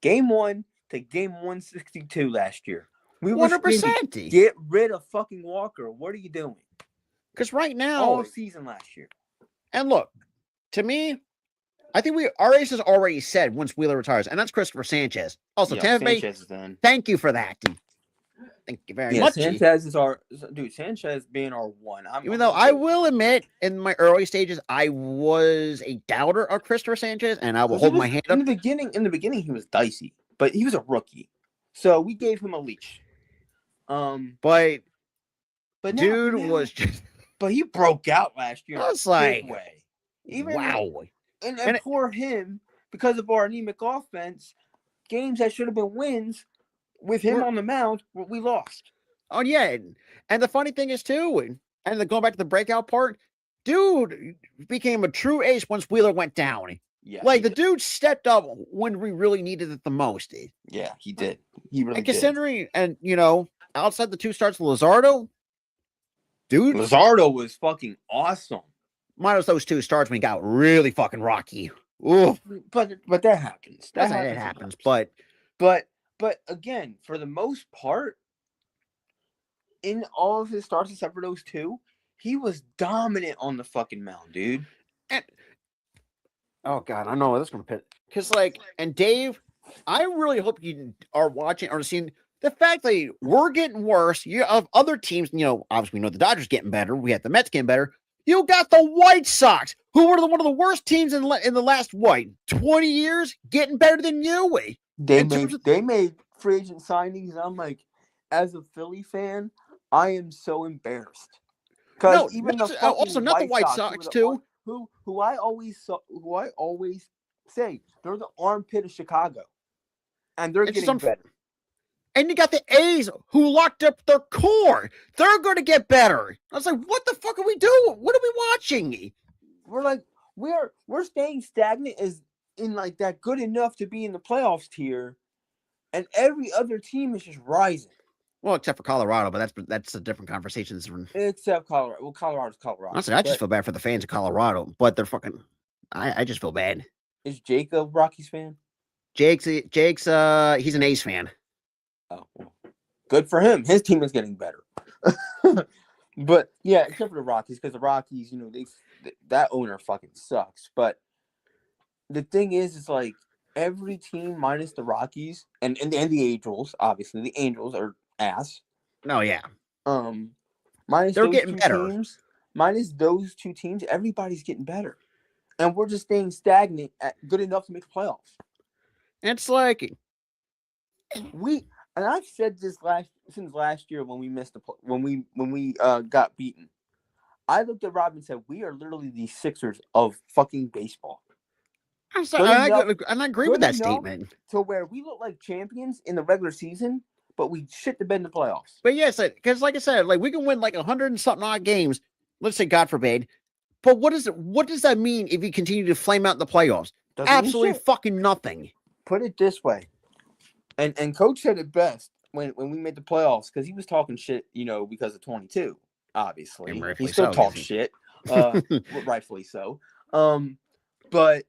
game 1 to game 162 last year. We were 100%. Get rid of fucking Walker. What are you doing? Because right now, all season last year. And look, to me, I think our ace has already said once Wheeler retires, and that's Christopher Sanchez. Also, Tampa Bay, thank you for that. Thank you very much. Sanchez is Sanchez being our one. Even though I will admit, in my early stages, I was a doubter of Christopher Sanchez, and I will hold my hand up. In the beginning, he was dicey, but he was a rookie, so we gave him a leash. But dude was just. But he broke out last year. I was like, wow. And for him, because of our anemic offense, games that should have been wins with him on the mound, we lost. Oh, yeah. And the funny thing is, too, and going back to the breakout part, dude became a true ace once Wheeler went down. Yeah, like, the dude stepped up when we really needed it the most. Yeah, he did. He really did. Considering, and, outside the 2 starts with Luzardo, dude. Luzardo was fucking awesome. Minus those 2 starts when he got really fucking rocky. Ooh. But that happens. That happens. But again, for the most part, in all of his starts except for those 2, he was dominant on the fucking mound, dude. And oh god, I know this is gonna pit. Because and Dave, I really hope you are watching or seeing the fact that we're getting worse. You of other teams, obviously we know the Dodgers getting better. We had the Mets getting better. You got the White Sox, who were one of the worst teams in the last 20 years, getting better than you. They made free agent signings, and I'm like, as a Philly fan, I am so embarrassed. Because No, even the also fucking not the White White Sox, Sox too. who I always say they're the armpit of Chicago, and they're It's getting better. And you got the A's who locked up their core. They're going to get better. I was like, what the fuck are we doing? What are we watching? We're like, we're staying stagnant as in like that good enough to be in the playoffs tier, and every other team is just rising. Well, except for Colorado, but that's a different conversation. Except Colorado. Well, Colorado's Colorado. Honestly, I just feel bad for the fans of Colorado, but they're fucking. I just feel bad. Is Jake a Rockies fan? Jake's he's an A's fan. Oh, well, good for him. His team is getting better. But yeah, except for the Rockies, because the Rockies, you know, that owner fucking sucks. But the thing is, it's like every team minus the Rockies and the Angels, obviously the Angels are ass. Oh yeah. Minus they're those getting two better. teams, minus those two teams, everybody's getting better, and we're just staying stagnant at good enough to make the playoffs. It's like and I've said this since last year when we missed when we got beaten. I looked at Rob and said, "We are literally the Sixers of fucking baseball." I'm sorry, I agree with that statement. To where we look like champions in the regular season, but we shit the bed in the playoffs. But yes, because like I said, like we can win like 100 and something odd games. Let's say, God forbid. But what does that mean if you continue to flame out in the playoffs? Doesn't Absolutely fucking nothing. Put it this way, and Coach said it best when we made the playoffs, because he was talking shit, you know, because of 22. Obviously, he still talks shit, rightfully so. But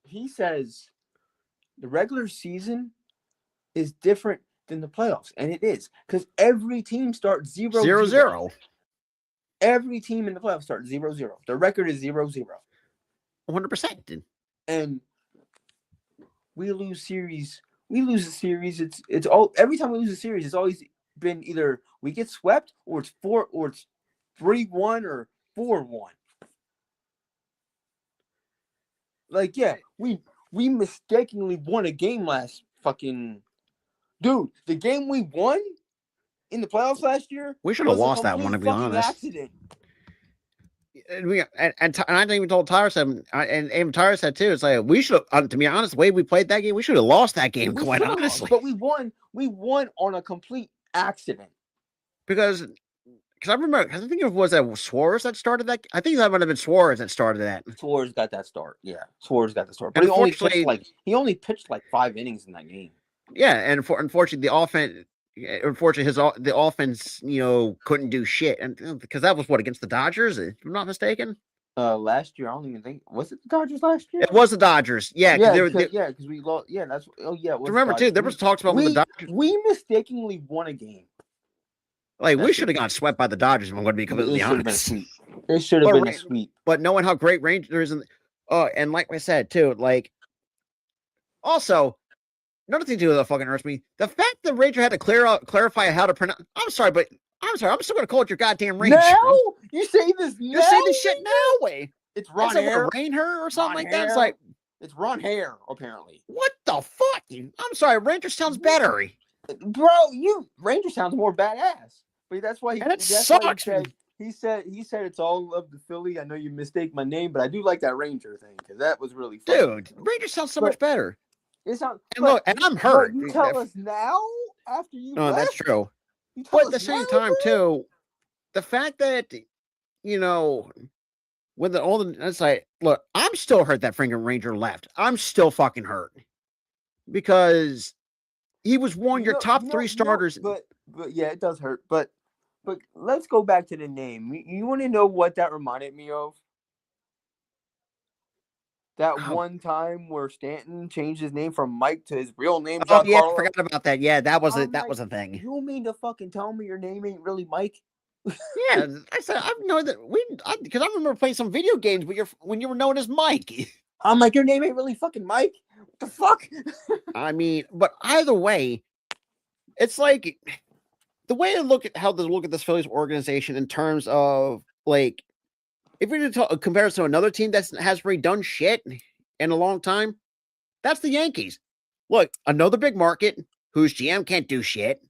he says the regular season is different than the playoffs, and it is, because every team starts 0-0. Every team in the playoffs starts 0-0. The record is 0-0. 100%. And we lose series. We lose a series. It's all every time we lose a series, it's always been either we get swept or it's 3-1 or 4-1. Like, yeah, we mistakenly won a game last fucking dude. The game we won in the playoffs last year, we should have lost that one, to be honest. Accident. And I think even told Tyler said, and even Tyler said too, it's like we should, to be honest, the way we played that game, we should have lost that game, quite honestly. But we won on a complete accident. Because I remember, I think it was that Suarez that started that. I think that might have been Suarez that started that. Suarez got that start. Yeah, Suarez got the start. But he only pitched like 5 innings in that game. Yeah, and unfortunately, the offense, you know, couldn't do shit, and because that was against the Dodgers, if I'm not mistaken. Last year, I don't even think was it the Dodgers last year. It was the Dodgers, yeah, because we lost. Yeah, that's remember too. There was talks about the Dodgers. We mistakenly won a game. Like we should have gotten swept by the Dodgers. If I'm going to be completely honest. It should have been a sweep. But knowing how great Rangers and like I said too, like also. Another thing too that fucking hurts me, the fact that Ranger had to clarify how to pronounce. I'm sorry, I'm still going to call it your goddamn Ranger. No, you say this. You say this shit now, way. It's Ron Hare, Rainher or something like that. It's like it's Ron Hare, apparently. What the fuck? I'm sorry, Ranger sounds better, bro. Ranger sounds more badass, but that's why sucks. He said it's all love the Philly. I know you mistake my name, but I do like that Ranger thing because that was really fun. Dude, Ranger sounds so much better. Look, and I'm hurt. You tell us now after you. No, that's true. But at the same time, too, the fact that with it's like, look, I'm still hurt that freaking Ranger left. I'm still fucking hurt because he was one of your top 3 starters. But yeah, it does hurt. But let's go back to the name. You want to know what that reminded me of? That one time where Stanton changed his name from Mike to his real name. Oh yeah, I forgot about that. Yeah, that was a thing. You mean to fucking tell me your name ain't really Mike? Yeah, I said I know that because I remember playing some video games when you were known as Mike. I'm like, your name ain't really fucking Mike. What the fuck? I mean, but either way, it's like the way to look at this Phillies organization in terms of like. If we compare it to another team that has really done shit in a long time, that's the Yankees. look, another big market whose GM can't do shit,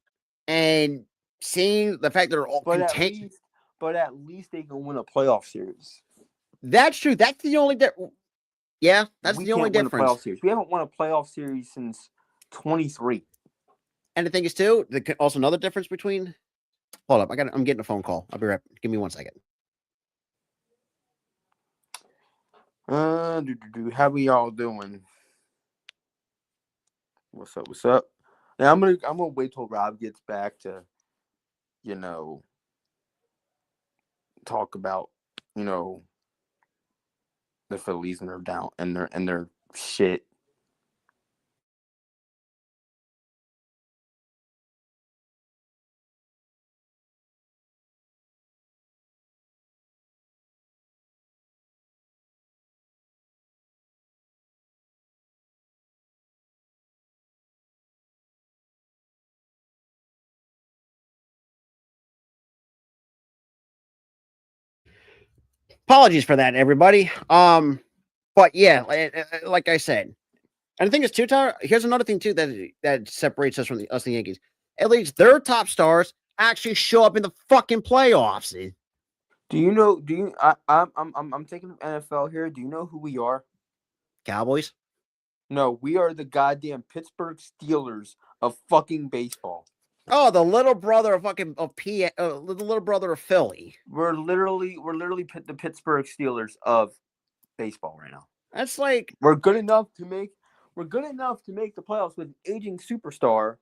and seeing the fact that they're all content. But at least they can win a playoff series. That's true. That's the only Yeah, that's the only We can't win a difference. playoff series. We haven't won a playoff series since 23. And the thing is, too, also another difference between. Hold up, I'm getting a phone call. I'll be right. Give me 1 second. How we all doing? What's up? What's up? Now I'm gonna wait till Rob gets back to, talk about, the Phillies and their down and their shit. Apologies for that, everybody. But yeah, like I said, and the thing is, too, Tyler, here's another thing too that separates us from us the Yankees. At least their top stars actually show up in the fucking playoffs. Do you know? I'm taking NFL here. Do you know who we are? Cowboys. No, we are the goddamn Pittsburgh Steelers of fucking baseball. Oh, the little brother of the little brother of Philly. We're literally the Pittsburgh Steelers of baseball right now. That's like we're good enough to make the playoffs with an aging superstar.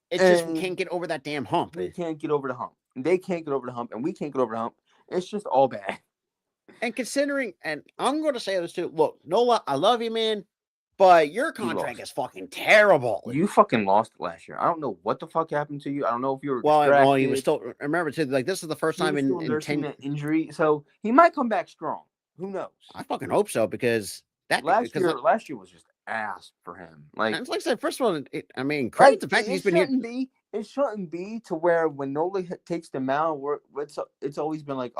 It just can't get over that damn hump. We can't get over the hump. They can't get over the hump, and we can't get over the hump. It's just all bad. And considering, and I'm going to say this too. Look, Nola, I love you, man, but your contract is fucking terrible. You fucking lost it last year. I don't know what the fuck happened to you. I don't know if you were distracted. Well, he was still. Remember too, like this is the first time in 10 an injury, so he might come back strong. Who knows? I fucking hope so because last year was just ass for him. Like I said, first of all, credit the fact that he's been here. It shouldn't be to where when Nola takes the mound, it's always been like,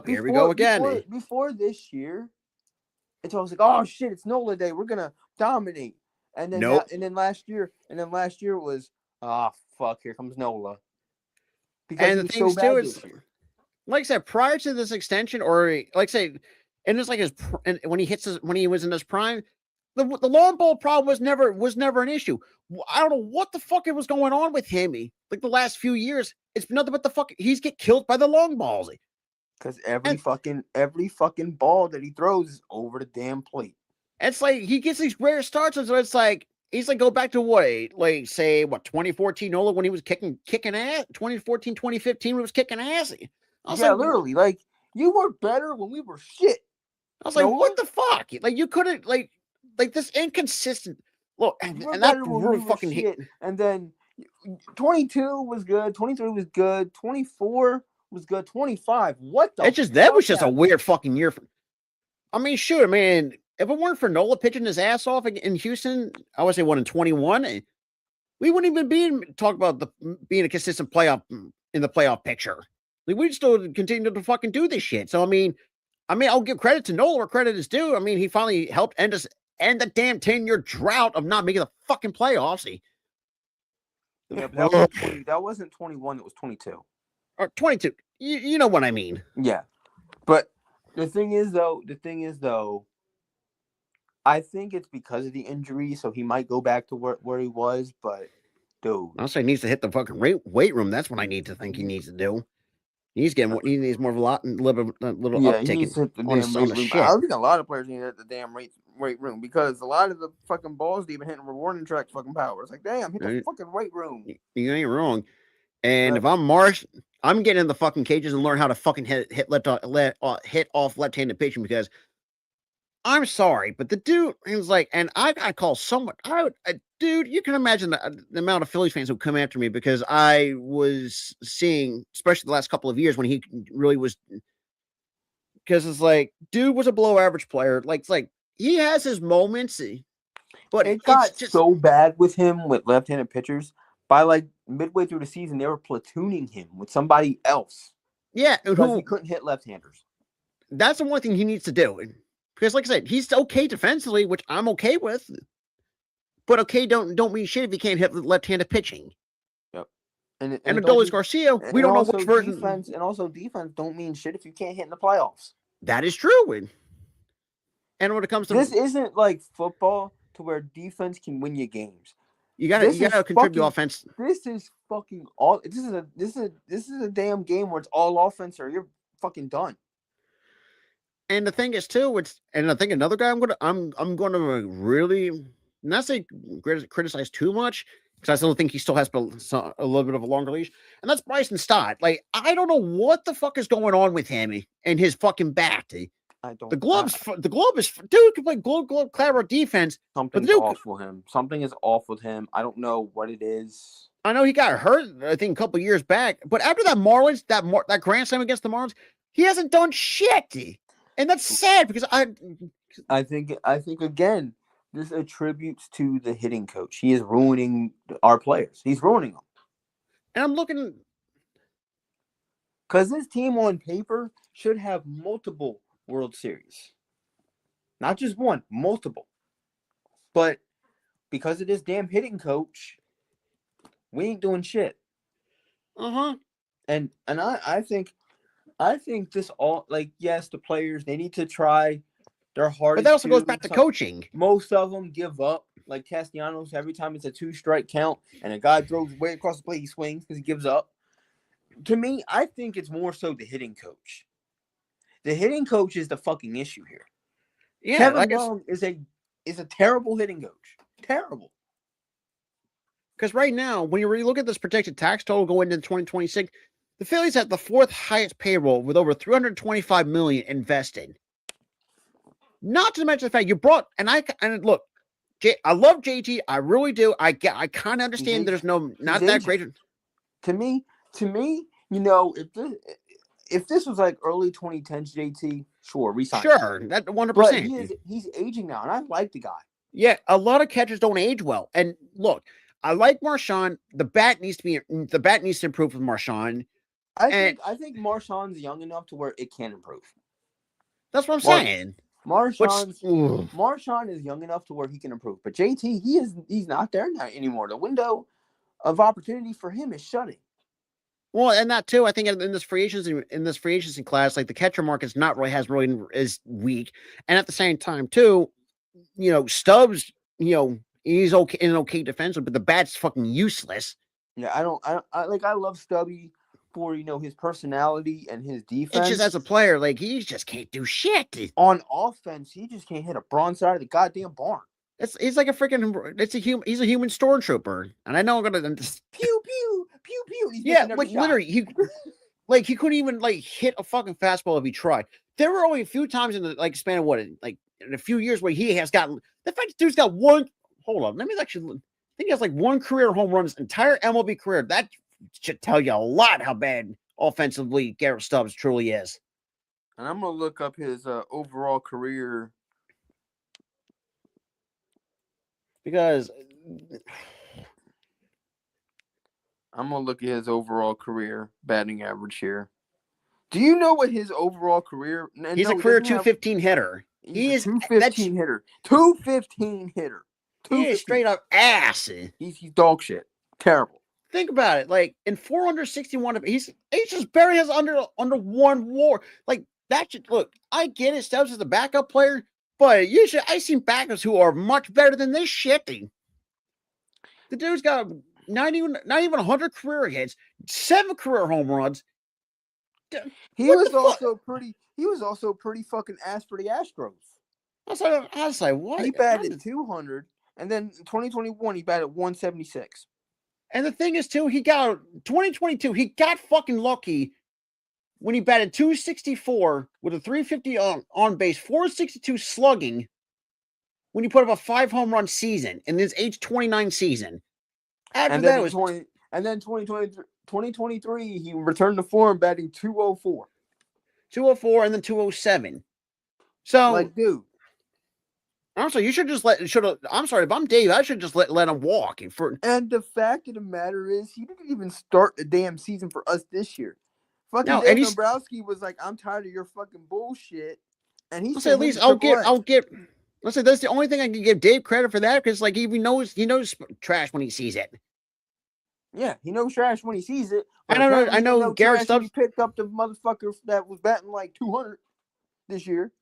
here we go again. Before this year, it's always like, oh shit, it's Nola day. We're gonna dominate. And then and then last year was, oh fuck, here comes Nola. Because and the thing too is, like I said, prior to this extension, or like I say, and it's like when he was in his prime. The long ball problem was never an issue. I don't know what the fuck was going on with him. Like the last few years, it's been nothing but the fuck. He's get killed by the long balls. Because every fucking ball that he throws is over the damn plate. It's like he gets these rare starts, so it's like he's like go back to what 2014 Nola when he was kicking ass. 2014, 2015 when he was kicking ass. Literally, like you were better when we were shit. I was like, what the fuck? Like you couldn't like this inconsistent look, and that really fucking hit. And then 22 was good, 23 was good, 24 was good, 25. What the? That was just a weird fucking year. Sure, man. If it weren't for Nola pitching his ass off in Houston, I would say 1 in 21. We wouldn't even talk about being a consistent playoff in the playoff picture. Like we'd still continue to fucking do this shit. So I'll give credit to Nola where credit is due. He finally helped end the damn 10-year drought of not making the fucking playoffs. Yeah, but that wasn't 21, it was 22. Or 22. You know what I mean. Yeah. But the thing is though, I think it's because of the injury, so he might go back to where he was, but dude. I'll say he needs to hit the fucking weight room. That's what I need to think he needs to do. He needs more of a little uptick. He needs to hit the damn weight room. I think a lot of players need to hit the damn weight room because a lot of the fucking balls they've been hitting were warning track fucking power. It's like, damn, hit the fucking weight room. You ain't wrong. And if I'm Marsh, I'm getting in the fucking cages and learn how to fucking hit off left-handed pitching because I'm sorry, but the dude is like, and I got to call someone. Dude, you can imagine the amount of Phillies fans who come after me because I was seeing, especially the last couple of years when he really was, because it's like, dude was a below average player. Like, it's like he has his moments, but it got so bad with him with left-handed pitchers. By like midway through the season, they were platooning him with somebody else. Yeah, because he couldn't hit left-handers. That's the one thing he needs to do. Because, like I said, he's okay defensively, which I'm okay with. But okay, don't mean shit if you can't hit left-handed pitching. Yep. And it don't Adolis mean, Garcia, we and don't know also which version. defense, and also defense don't mean shit if you can't hit in the playoffs. That is true. And when it comes to this isn't like football to where defense can win you games. you gotta contribute offense. This is fucking all. This is a damn game where it's all offense or you're fucking done. And the thing is too, and I think another guy I'm gonna really not say criticize too much because I still think he still has a little bit of a longer leash, and that's Bryson Stott. Like I don't know what the fuck is going on with him and his fucking bat. I don't. The glove is dude can play glove clever defense. Something's off with him. Something is off with him. I don't know what it is. I know he got hurt, I think, a couple years back, but after that Marlins, that grand slam against the Marlins, he hasn't done shit. And that's sad because I think again, this attributes to the hitting coach. He is ruining our players. He's ruining them. And I'm looking because this team on paper should have multiple World Series. Not just one, multiple. But because of this damn hitting coach, we ain't doing shit. And I think this all, like, yes, the players, they need to try their hardest. But that also goes back to coaching. Most of them give up. Like Castellanos, every time it's a 2-strike count and a guy throws way across the plate, he swings because he gives up. To me, I think it's more so the hitting coach. The hitting coach is the fucking issue here. Yeah, Kevin Young is a terrible hitting coach. Terrible. Because right now, when you really look at this projected tax total going into 2026, the Phillies have the 4th highest payroll with over $325 million invested. Not to mention the fact you brought and look, I love JT, I really do. I kind of understand there's not that great. To me, you know, if this was like early 2010s JT, sure, resign. Sure, that 100%. But he's aging now, and I like the guy. Yeah, a lot of catchers don't age well. And look, I like Marchand. The bat needs to improve with Marchand. I think Marchand's young enough to where it can improve. That's what I'm saying. Marchand is young enough to where he can improve. But JT, he's not there now anymore. The window of opportunity for him is shutting. Well, and that too, I think in this free agency class, like the catcher market is weak, and at the same time too, you know, Stubbs, you know, he's okay defensive, but the bat's fucking useless. Yeah, I love Stubby for, you know, his personality and his defense. It's just as a player, like he just can't do shit. On offense, he just can't hit a bronze side of the goddamn barn. He's like a freaking. He's a human stormtrooper, and I know I'm gonna pew pew pew pew. Yeah, like literally, he couldn't even like hit a fucking fastball if he tried. There were only a few times in the span of in a few years where he has gotten. The fact dude's got one. Hold on, let me actually. I think he has like one career home run his entire MLB career. That should tell you a lot how bad offensively Garrett Stubbs truly is. And I'm gonna look up his overall career. Because I'm going to look at his overall career batting average here. Do you know what his overall carear? He's a career 215 hitter. He is 215 hitter. 215 hitter. He is straight up ass. He's dog shit. Terrible. Think about it. Like in 461, he just barely has under one WAR. Like that should look. I get it. Stubbs is a backup player. But I've seen backups who are much better than this shit. The dude's got not even 100 career hits, 7 career home runs. He was also pretty fucking ass for the Astros. I was like, what? He batted 200, and then 2021 he batted 176. And the thing is too, 2022 he got fucking lucky. When he batted 264 with a 350 on base, 462 slugging, when he put up a 5 home run season in his age 29 season. After that was 2023, he returned to form batting 204. 204 and then 207. So, like, dude. I'm sorry, I'm sorry, if I'm Dave, I should just let him walk. And the fact of the matter is, he didn't even start the damn season for us this year. Fucking Dave Dombrowski was like, "I'm tired of your fucking bullshit," and he said, "At least I'll get." Listen, that's the only thing I can give Dave credit for that because, like, he knows trash when he sees it. Yeah, he knows trash when he sees it. But I he didn't know know Garrett trash when he Stubbs. picked up the motherfucker that was batting like 200 this year.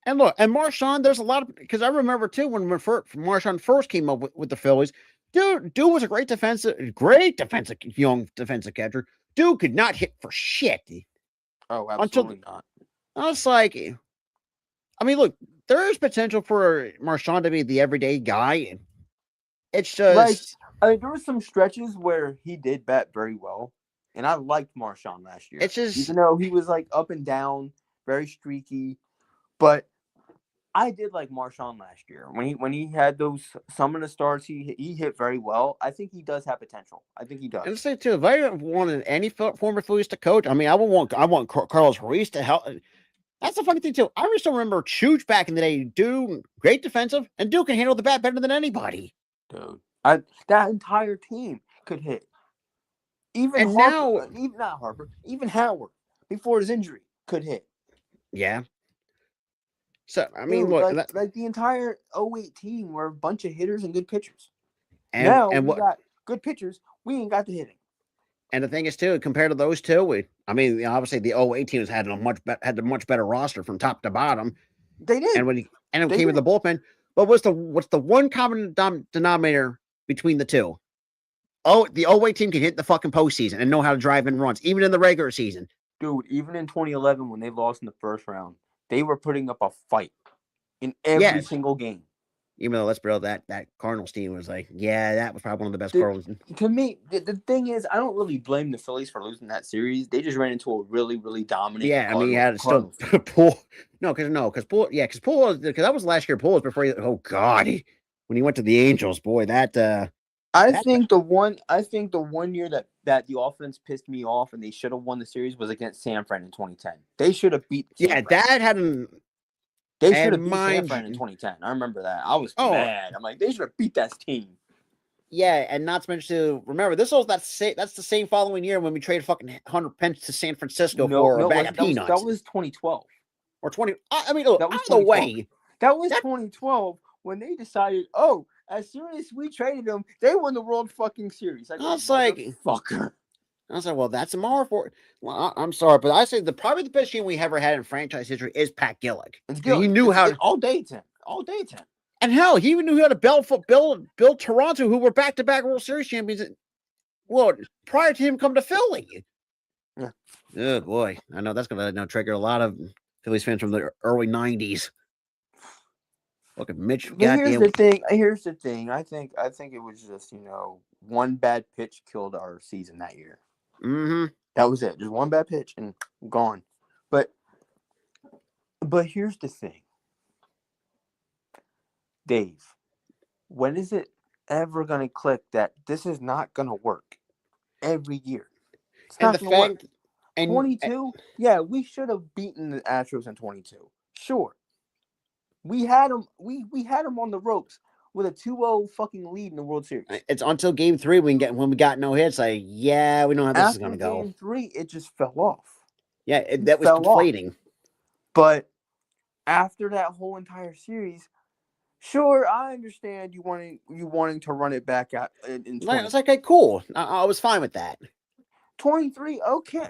And look, and Marshawn, there's a lot of because I remember too when Marshawn first came up with the Phillies. Dude was a great young defensive catcher. Dude could not hit for shit Oh, until absolutely not. I was like, I mean, look, there is potential for Marshawn to be the everyday guy. It's Like, just, I mean, there were some stretches where he did bat very well, and I liked Marshawn last year. it's just, Even though he was like up and down, very streaky, but I did like Marshawn last year when he had those some of the starts he hit very well. I think he does have potential. I think he and does. say too, if I wanted any former Phillies to coach, I mean, I want Carlos Ruiz to help. That's the funny thing too. I still remember Chooch back in the day. Dude, great defensive, and Dude can handle the bat better than anybody. Dude, that entire team could hit. Even And Harper, now, even not Harper, even Howard before his injury could hit. yeah. So I mean, Dude, look, like the entire 08 team were a bunch of hitters and good pitchers. and Now and we what got good pitchers. We ain't got the hitting. and the thing is too, compared to those two, I mean, obviously the 08 teams had a much better roster from top to bottom. They did. And when it They came to the did. bullpen, but what's the one common denominator between the two? Oh, the 08 team can hit the fucking postseason and know how to drive in runs, even in the regular season. Dude, even in 2011 when they lost in the first round, they were putting up a fight in every Yeah, single game. even though let's be real, that Cardinals team was like, yeah, that was probably one of the best The, Cardinals. to me, the thing is, I don't really blame the Phillies for losing that series. They just ran into a really, really dominant Yeah, I mean, he had to still Cardinals team. pull. Because that was last year. Pull was before. Oh God, when he went to the Angels, boy, that I think the one year that the offense pissed me off and they should have won the series was against San Fran in 2010. They should have beat San Fran. that hadn't. They should have And beat San mind Fran in you, 2010. I remember that. I was oh mad. I'm like, they should have beat that team. yeah, and not to mention to remember this was that's the same following year when we traded fucking Hunter Pence to San Francisco No, for a no, bag of that peanuts was 2012. or 20. I mean, look, That out was of the 2012. way. That was That 2012 when they decided, oh, as soon as we traded them, they won the World fucking Series. Like, I was like, motherfucker. I was like, well, that's tomorrow for. Well, I'm sorry, but I say probably the best game we ever had in franchise history is Pat Gillick. It's He good. knew how to. All day 10. All day 10. And hell, he even knew how to build Toronto, who were back-to-back World Series champions. Well, prior to him coming to Philly. Yeah. Oh boy, I know that's gonna trigger a lot of Phillies fans from the early '90s. Look at Mitch. But here's the thing. I think it was just, one bad pitch killed our season that year. Mm-hmm. That was it. Just one bad pitch and gone. But here's the thing. Dave, when is it ever going to click that this is not going to work every year? It's And not the going to work. fact, and 22? Yeah, we should have beaten the Astros in 22. Sure. We had them on the ropes with a 2-0 fucking lead in the World Series. it's until Game 3 when we got no hits. Like, yeah, we know how this is going to go. After Game 3, it just fell off. Yeah, that was deflating. But after that whole entire series, sure, I understand you wanting to run it back out in 20. It's like, okay, cool. I was fine with that. 23, okay.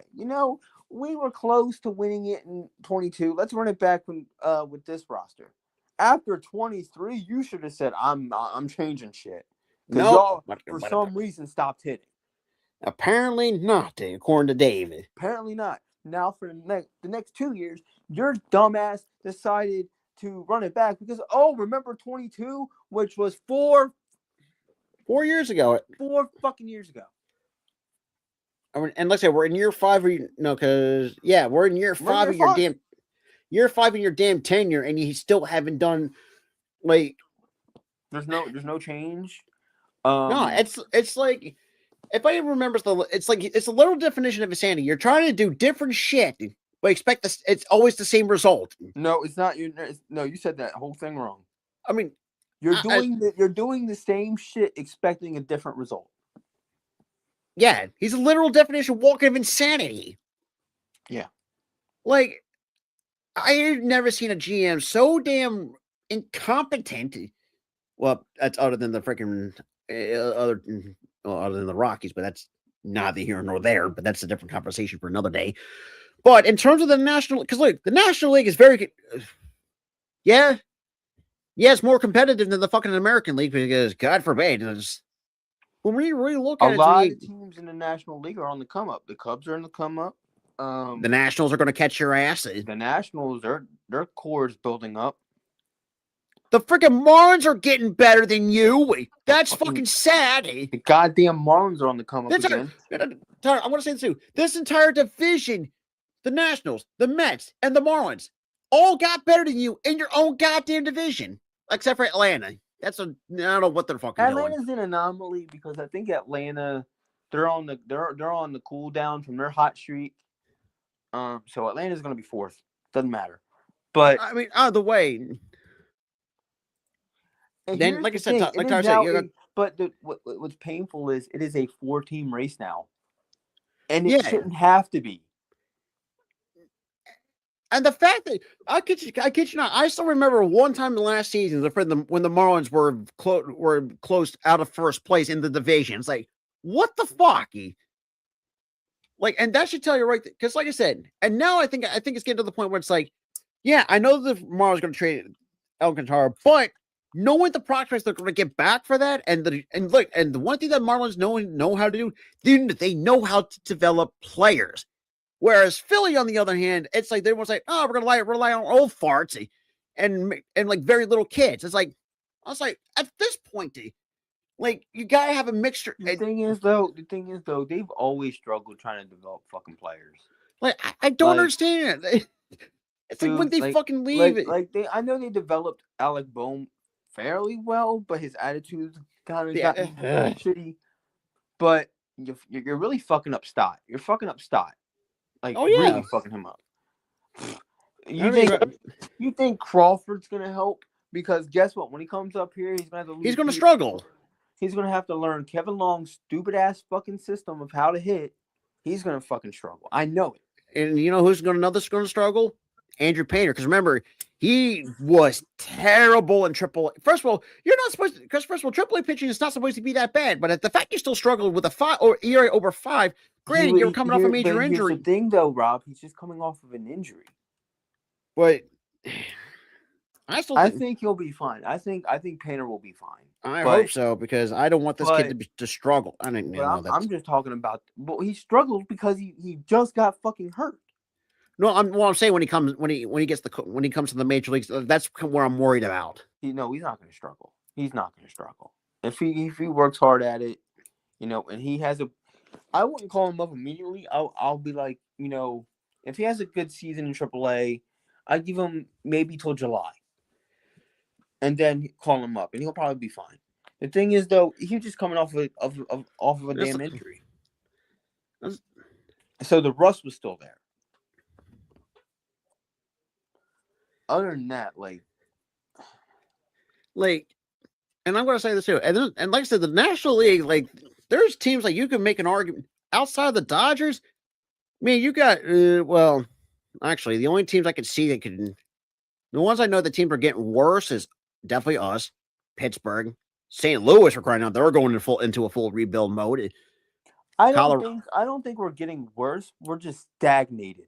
We were close to winning it in 22. Let's run it back with this roster. After 23, you should have said, I'm changing shit. Because y'all, for some reason, stopped hitting. Apparently not, according to David. Apparently not. Now, for the next 2 years, your dumbass decided to run it back because, remember 22, which was 4 years ago. 4 fucking years ago. And let's say we're in year 5 we're in year 5 of your 5 in your damn tenure, and you still haven't done like. There's no change. No, it's like if I remember it's a little definition of insanity. You're trying to do different shit, but expect this. It's always the same result. No, it's not. You said that whole thing wrong. I mean, you're doing the same shit, expecting a different result. Yeah, he's a literal definition of walking of insanity. Yeah, like I've never seen a GM so damn incompetent. Well, that's other than the freaking other than the Rockies, but that's neither here nor there. But that's a different conversation for another day. But in terms of the national, because look, the National League is very, yeah, it's more competitive than the fucking American League because God forbid, when we really look at a it, lot of teams in the National League are on the come up. The Cubs are on the come up. The Nationals are going to catch your ass. The Nationals, their core is building up. The freaking Marlins are getting better than you. That's fucking sad. The goddamn Marlins are on the come up again. I want to say this too. This entire division, the Nationals, the Mets, and the Marlins, all got better than you in your own goddamn division, except for Atlanta. I don't know what they're fucking doing. Atlanta's an anomaly because I think Atlanta, they're on the cool down from their hot streak. So Atlanta's going to be fourth. Doesn't matter. But I mean, either way. Then, like I said, what's painful is it is a 4-team race now, and it shouldn't have to be. And the fact that I kid you not, I still remember one time in the last season when the Marlins were close out of first place in the division. It's like, what the fuck? Like, and that should tell you right, because like I said, and now I think it's getting to the point where it's like, yeah, I know the Marlins going to trade Alcantara, but knowing the prospects they're going to get back for that, and the one thing that Marlins know how to do, they know how to develop players. Whereas Philly, on the other hand, it's like they was like, oh, we're gonna rely on old farts and like very little kids. It's like, I was like, at this point, like you gotta have a mixture. The thing is though, they've always struggled trying to develop fucking players. Like I don't understand it. It's dude, like when they fucking leave it. I know they developed Alec Bohm fairly well, but his attitude's kind of gotten shitty. But you're really fucking up Stott. You're fucking up Stott. Like, really fucking him up. You think Crawford's gonna help? Because guess what? When he comes up here, he's gonna struggle. He's gonna have to learn Kevin Long's stupid ass fucking system of how to hit. He's gonna fucking struggle. I know it. And you know who's gonna struggle? Andrew Painter. Because remember, he was terrible in Triple. First of all, you're not supposed to, because first of all, AAA pitching is not supposed to be that bad. But the fact you still struggled with a 5 or ERA over 5, granted, you're coming off a major injury. The thing though, Rob, he's just coming off of an injury. But I think he'll be fine. I think Painter will be fine. I hope so, because I don't want this kid to struggle. I didn't know that. I'm just talking about. But he struggled because he just got fucking hurt. No, I'm saying when he comes to the major leagues, that's where I'm worried about. He's not going to struggle. He's not going to struggle if he works hard at it, and he has I wouldn't call him up immediately. I'll be like, if he has a good season in AAA, I'd give him maybe till July, and then call him up, and he'll probably be fine. The thing is, though, he's just coming off of a damn injury, so the rust was still there. Other than that, and I'm going to say this too, and like I said, the National League, there's teams you can make an argument outside of the Dodgers. I mean, you got actually, the only teams I could see the ones I know the teams are getting worse is definitely us, Pittsburgh, St. Louis. For crying out, they're going into a full rebuild mode. I don't think we're getting worse. We're just stagnated.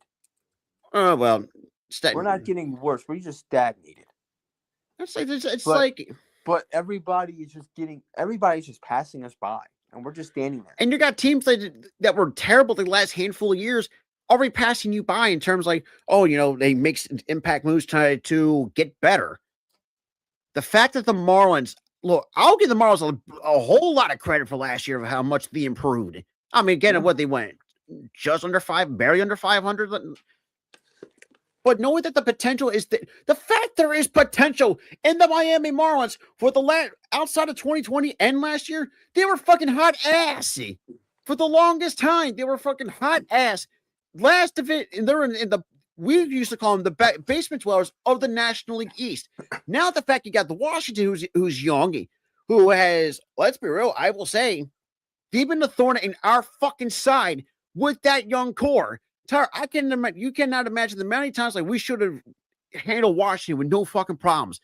We're not getting worse. We're just stagnated. But everybody's just passing us by, and we're just standing there. And you got teams that were terrible the last handful of years already passing you by in terms they make impact moves to get better. The fact that the Marlins, look, I'll give the Marlins a whole lot of credit for last year of how much they improved. I mean, again, what they went just under 5, barely under 500. But knowing that the potential is the fact there is potential in the Miami Marlins for outside of 2020 and last year, they were fucking hot ass. For the longest time, they were fucking hot ass. Last of it, and they're in the, we used to call them the basement dwellers of the National League East. Now the fact you got the Washington, who's young, who has, let's be real, I will say, deep in the thorn in our fucking side with that young core. Tyler, you cannot imagine the many times we should have handled Washington with no fucking problems.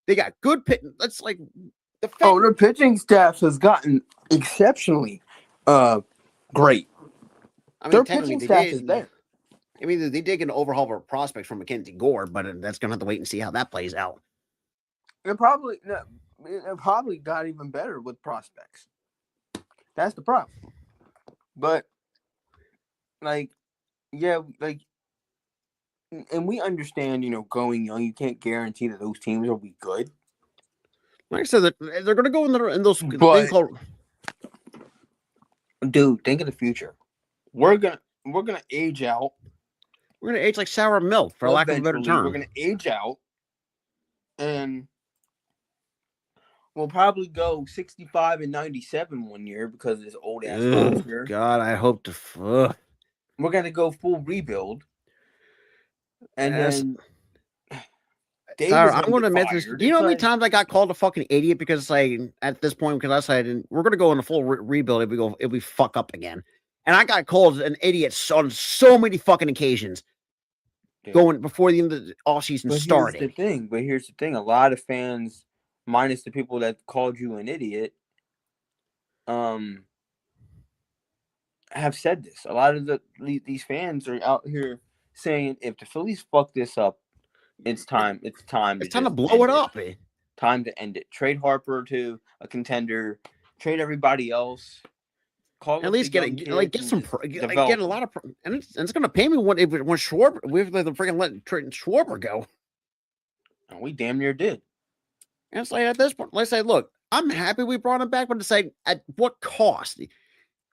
They got good pitching. That's like the fact. Oh, their pitching staff has gotten exceptionally great. I mean, Their technically pitching they staff is did. there. I mean, they did get an overhaul of our prospects from Mackenzie Gore, but that's gonna have to wait and see how that plays out. It probably got even better with prospects. That's the problem. But like, yeah, like, and we understand, going young, you can't guarantee that those teams will be good. Like I said, they're gonna go in those thing But called. Dude, think of the future. We're gonna age out. We're gonna age like sour milk, for lack of a better term. We're gonna age out, and we'll probably go 65 and 97 one year because of this old ass roster. God, I hope to. We're gonna go full rebuild, and then. Tyler, I'm going to admit this. Do you know how many times I got called a fucking idiot because at this point, because I said we're going to go in a full rebuild if we fuck up again, and I got called an idiot on so many fucking occasions. Dude. Going before the end of the offseason started. Here's the thing. A lot of fans, minus the people that called you an idiot, have said this. A lot of these fans are out here saying if the Phillies fuck this up, it's time. It's time to blow it up. Time to end it. Trade Harper to a contender. Trade everybody else. At least get a lot of, and it's going to pay me when Schwarber. We have to freaking let Schwarber go. And we damn near did. And it's like at this point, let's say, look, I'm happy we brought him back, but it's like at what cost?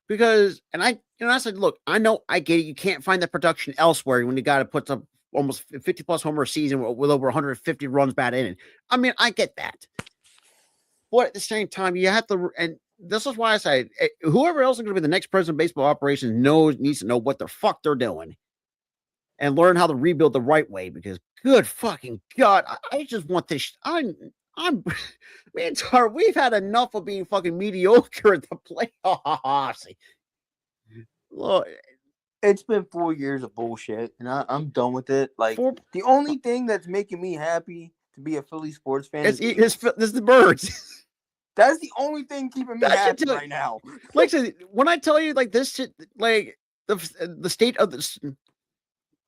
Because I said, look, I know I get it. You can't find that production elsewhere when you got to put up almost 50 plus homer a season with over 150 runs batted in. I mean, I get that. But at the same time, you have to, and this is why I say whoever else is going to be the next president of baseball operations needs to know what the fuck they're doing and learn how to rebuild the right way. Because good fucking God, I just want this. Me and Tar, we've had enough of being fucking mediocre at the playoffs. Look, it's been 4 years of bullshit, and I'm done with it. Like the only thing that's making me happy to be a Philly sports fan is the Birds. That's the only thing keeping me happy right now. Like I said, when I tell you like this shit, like the state of this.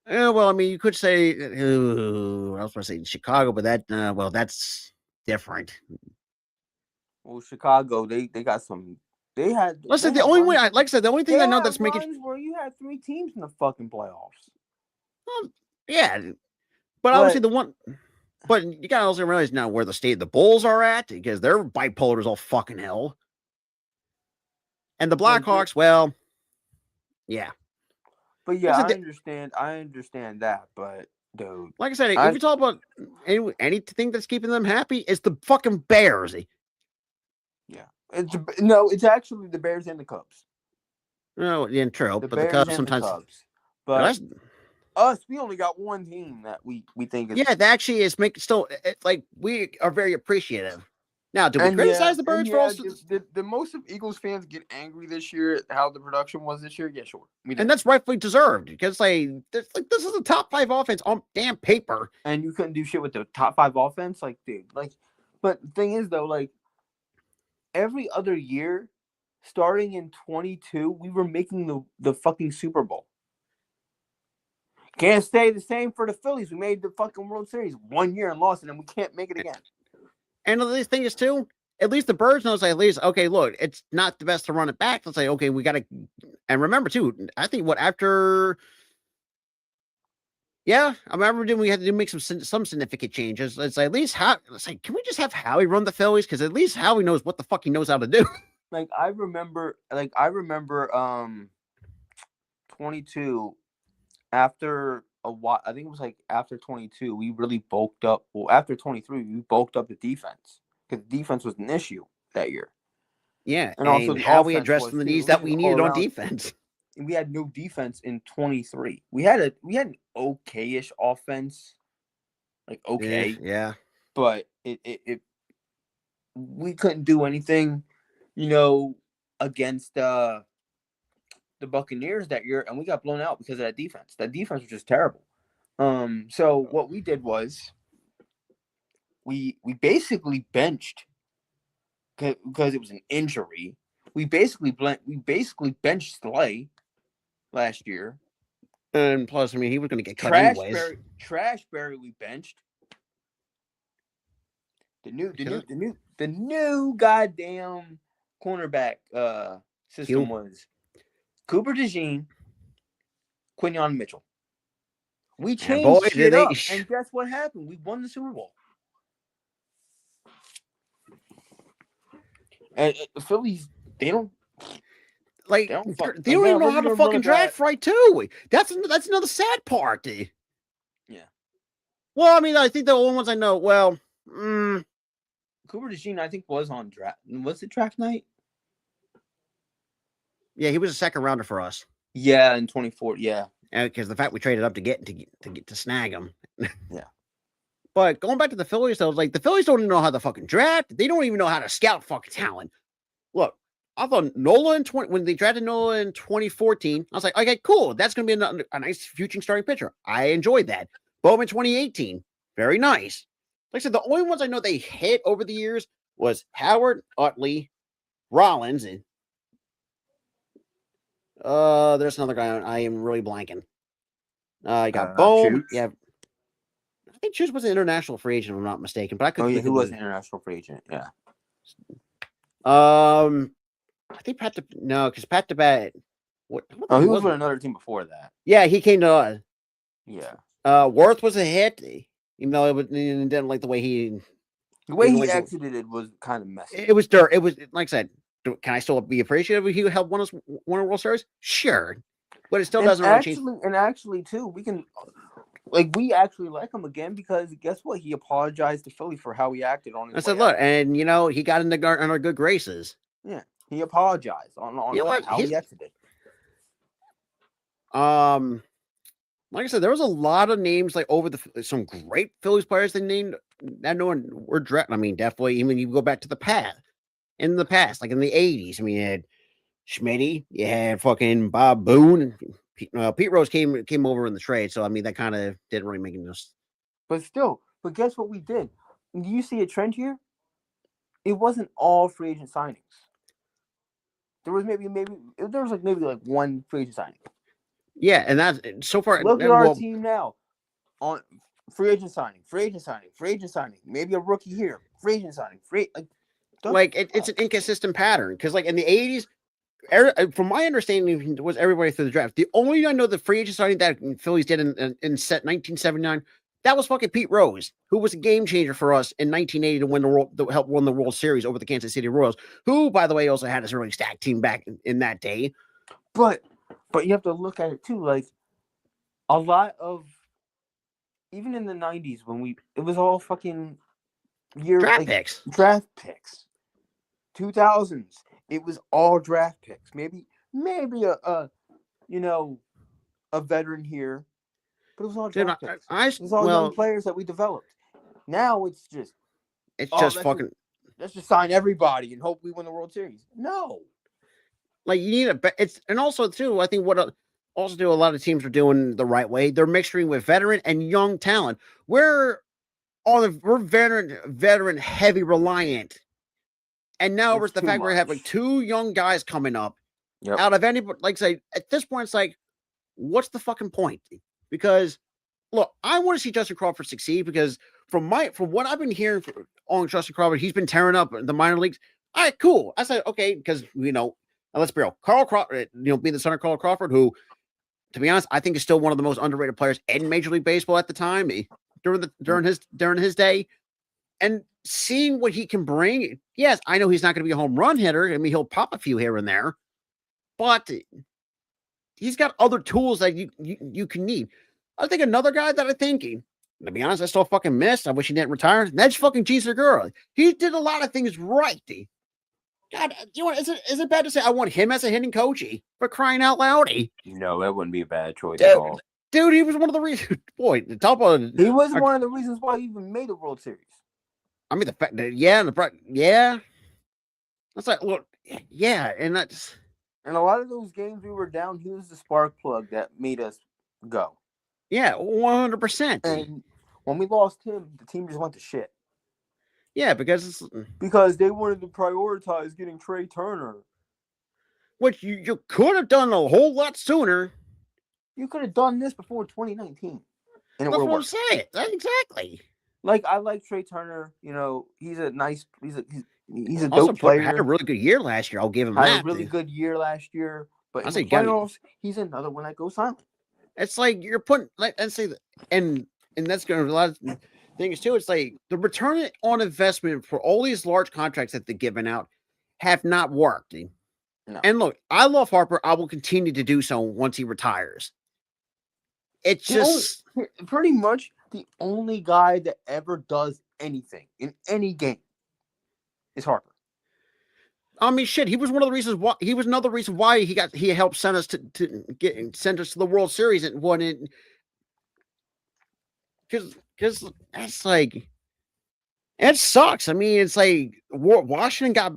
Well, I mean, you could say I was going to say Chicago, but that's different. Well, Chicago, they got some. They had. Listen, the only way, like I said, the only thing I know that's making where you had 3 teams in the fucking playoffs. Well, yeah, but obviously the one. But you gotta also realize now where the state of the Bulls are at because they're bipolar as all fucking hell. And the Blackhawks, well, yeah. But yeah, I understand that. But dude, like I said, if you talk about anything that's keeping them happy, it's the fucking Bears. Yeah, it's actually the Bears and the Cubs. No, yeah, true. But the Cubs sometimes. But us, we only got one team that we think is. Yeah, that actually is like we are very appreciative. Now, do we criticize the Birds for also? Did most of Eagles fans get angry this year at how the production was this year? Yeah, sure. And that's rightfully deserved because this is a top 5 offense on damn paper. And you couldn't do shit with the top 5 offense, like dude, like. But the thing is though, like every other year, starting in 22, we were making the fucking Super Bowl. Can't stay the same for the Phillies. We made the fucking World Series 1 year and lost it, and we can't make it again. And the thing is, too, at least the Birds knows, at least, okay, look, it's not the best to run it back. Let's say, okay, we got to, and remember, too, I think after, yeah, I remember we had to make some significant changes. Let's say, at least, can we just have Howie run the Phillies? Because at least Howie knows what the fuck he knows how to do. I remember 22. After a while, I think it was like after 22, we really bulked up. Well, after 23, we bulked up the defense because the defense was an issue that year. Yeah, and also how we addressed the needs that we needed on defense. We had no defense in 23. We had an okay-ish offense, like okay, yeah. But we couldn't do anything, against the Buccaneers that year, and we got blown out because of that defense. That defense was just terrible. So what we did was we basically benched because it was an injury. We basically benched Slay last year. And plus, I mean, he was going to get cut anyways. Trashberry we benched. The new goddamn cornerback system was Cooper DeJean, Quinyon Mitchell. We changed shit up, and guess what happened? We won the Super Bowl. And the Phillies, they don't even know how to fucking draft right too. That's another sad part. Yeah. Well, I mean, I think the only ones I know. Well, Cooper DeJean, I think, was on draft. Was it draft night? Yeah, he was a second rounder for us. Yeah, in 24. Yeah, because the fact we traded up to get to snag him. Yeah. But going back to the Phillies, I was like, the Phillies don't even know how to fucking draft. They don't even know how to scout fucking talent. Look, I thought Nola when they drafted Nola in 2014, I was like, okay, cool. That's going to be a nice future starting pitcher. I enjoyed that. Bowman 2018, very nice. Like I said, the only ones I know they hit over the years was Howard, Utley, Rollins, and there's another guy I am really blanking. You got Bowman. Yeah. I think Chus was an international free agent, if I'm not mistaken. But I could. Oh, yeah, who was an international free agent? Yeah. I think because Pat DeBat. He was with another team before that. Yeah, he came to us. Yeah. Worth was a hit, even though he didn't like the way he. The way he exited it was kind of messy. It was dirt. It was like I said. Can I still be appreciative if he helped win a World Series? Sure, but it still doesn't really change. And actually, too, we actually like him again because guess what? He apologized to Philly for how he acted on his. I said, look, and he got in our good graces. Yeah, he apologized on how he exited. Like I said, there was a lot of names over some great Phillies players they named that no one were drafted. I mean, definitely, even you go back to the past. In the past, like in the 80s, I mean, you had Schmitty, you had fucking Bob Boone, and Pete Rose came over in the trade, so I mean that kind of didn't really make any sense. But guess what we did? Do you see a trend here? It wasn't all free agent signings. There was maybe one free agent signing. Yeah, and that's so far. Look at our team now on free agent signing, maybe a rookie here, free agent signing, it's an inconsistent pattern because in the 80s, from my understanding, was everybody through the draft. The only I know the free agent signing that Phillies did in 1979, that was fucking Pete Rose, who was a game changer for us in 1980 to help win the World Series over the Kansas City Royals, who, by the way, also had a really stacked team back in that day. But you have to look at it too, a lot of even in the 90s when it was all fucking draft picks. 2000s, it was all draft picks. Maybe a veteran here, but it was all draft picks. It was all young players that we developed. Now it's just let's just sign everybody and hope we win the World Series. No, you need and also too. I think what also do a lot of teams are doing the right way. They're mixing with veteran and young talent. We're veteran heavy reliant. And now it's the fact we have two young guys coming up. Yep. Out of anybody, at this point, it's what's the fucking point? Because look, I want to see Justin Crawford succeed because from what I've been hearing on Justin Crawford, he's been tearing up the minor leagues. All right, cool. I said okay because let's be real. Carl Crawford, being the son of Carl Crawford, who, to be honest, I think is still one of the most underrated players in Major League Baseball at the time during his day. And seeing what he can bring, yes, I know he's not going to be a home run hitter. I mean, he'll pop a few here and there, but he's got other tools that you can need. I think another guy that I think, to be honest, I still fucking miss. I wish he didn't retire. That's fucking G. Segura. He did a lot of things right. God, is it bad to say I want him as a hitting coach? For crying out loud? No, that wouldn't be a bad choice at all. Dude, he was one of the reasons. Boy, the top of he was one of the reasons why he even made the World Series. I mean, the fact that, yeah. That's look, yeah, and that's. And a lot of those games we were down, he was the spark plug that made us go. Yeah, 100%. And when we lost him, the team just went to shit. Yeah, because they wanted to prioritize getting Trey Turner. Which you could have done a whole lot sooner. You could have done this before 2019. And That's what I'm saying. Exactly. Like, I like Trey Turner. You know, he's a Also dope player. Had a really good year last year. I'll give him that. Had a really good year last year. But in the playoffs, he's another one that goes silent. It's like you're putting, and that's going to be a lot of things too. It's like the return on investment for all these large contracts that they're giving out have not worked. No. And look, I love Harper. I will continue to do so once he retires. It's just pretty much the only guy that ever does anything in any game is Harper. I mean, shit. He was one of the reasons why. He was another reason why he helped send us send us to the World Series and won it. Because that's like, it sucks. I mean, it's like Washington got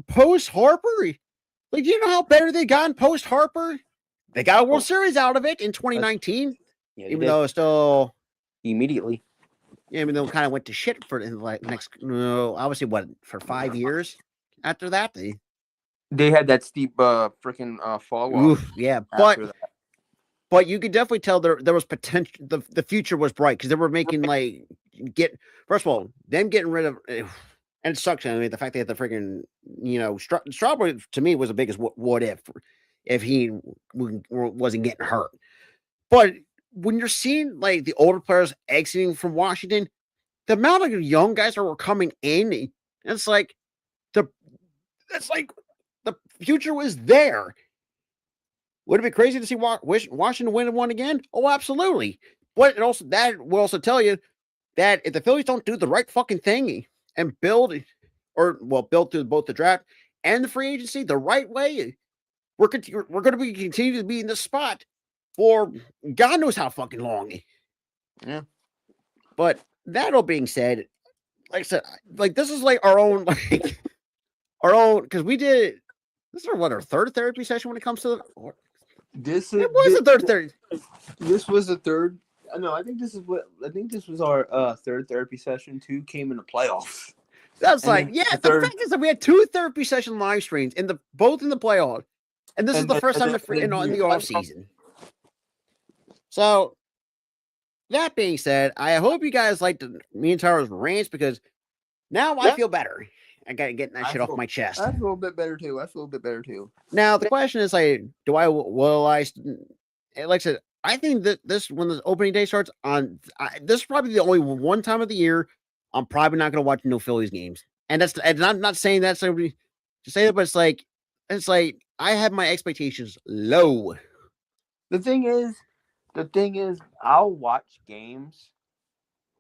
post Harper. Like, do you know how better they got post Harper? They got a World Series out of it in 2019, even though it's still immediately. Yeah, even though it kind of went to shit for like obviously for 5 years after that. They had that steep freaking fall off. Yeah, but you could definitely tell there was potential. The future was bright because they were making first of all, them getting rid of, and it sucks. I mean, the fact that the freaking Strawberry to me was the biggest what if he wasn't getting hurt. But when you're seeing like the older players exiting from Washington, the amount of young guys that were coming in, it's like the future was there. Would it be crazy to see Washington win one again? Oh, absolutely. But that will also tell you that if the Phillies don't do the right fucking thing and build through both the draft and the free agency the right way, we're going to continue to be in this spot for God knows how fucking long. Yeah. But that all being said, like I said, like this is like our own, because we did. This is our third therapy session when it comes to the. This was the third. No, I think this was our third therapy session. 2 came in the playoffs. That's the fact is that we had 2 therapy session live streams both in the playoffs, and this is the first time in the off season. So that being said, I hope you guys liked me and Tara's rants because now I feel better. I got to get that shit off my chest. I feel a little bit better too. Now the question is, like, like I said, I think that when the opening day starts this is probably the only one time of the year I'm probably not going to watch no Phillies games, and I'm not saying that's to say that, but it's like I have my expectations low. The thing is, I'll watch games,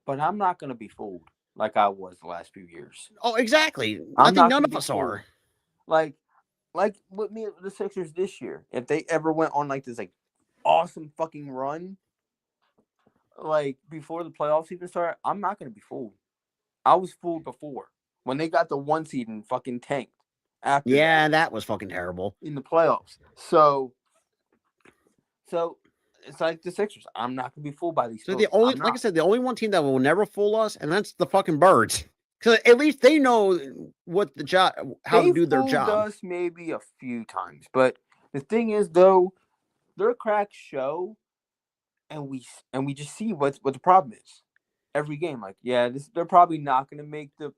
but I'm not going to be fooled like I was the last few years. Oh, exactly. I think none of us are. Like with me, the Sixers this year, if they ever went on like this like awesome fucking run, like before the playoffs even started, I'm not going to be fooled. I was fooled before when they got the 1 seed and fucking tanked. That was fucking terrible in the playoffs. So it's like the Sixers. I'm not gonna be fooled by these. So like I said, the only one team that will never fool us, and that's the fucking Birds. Because at least they know what how to do their job. They've fooled us maybe a few times, but the thing is, though, their cracks show, and we just see what the problem is every game. Like, they're probably not gonna make the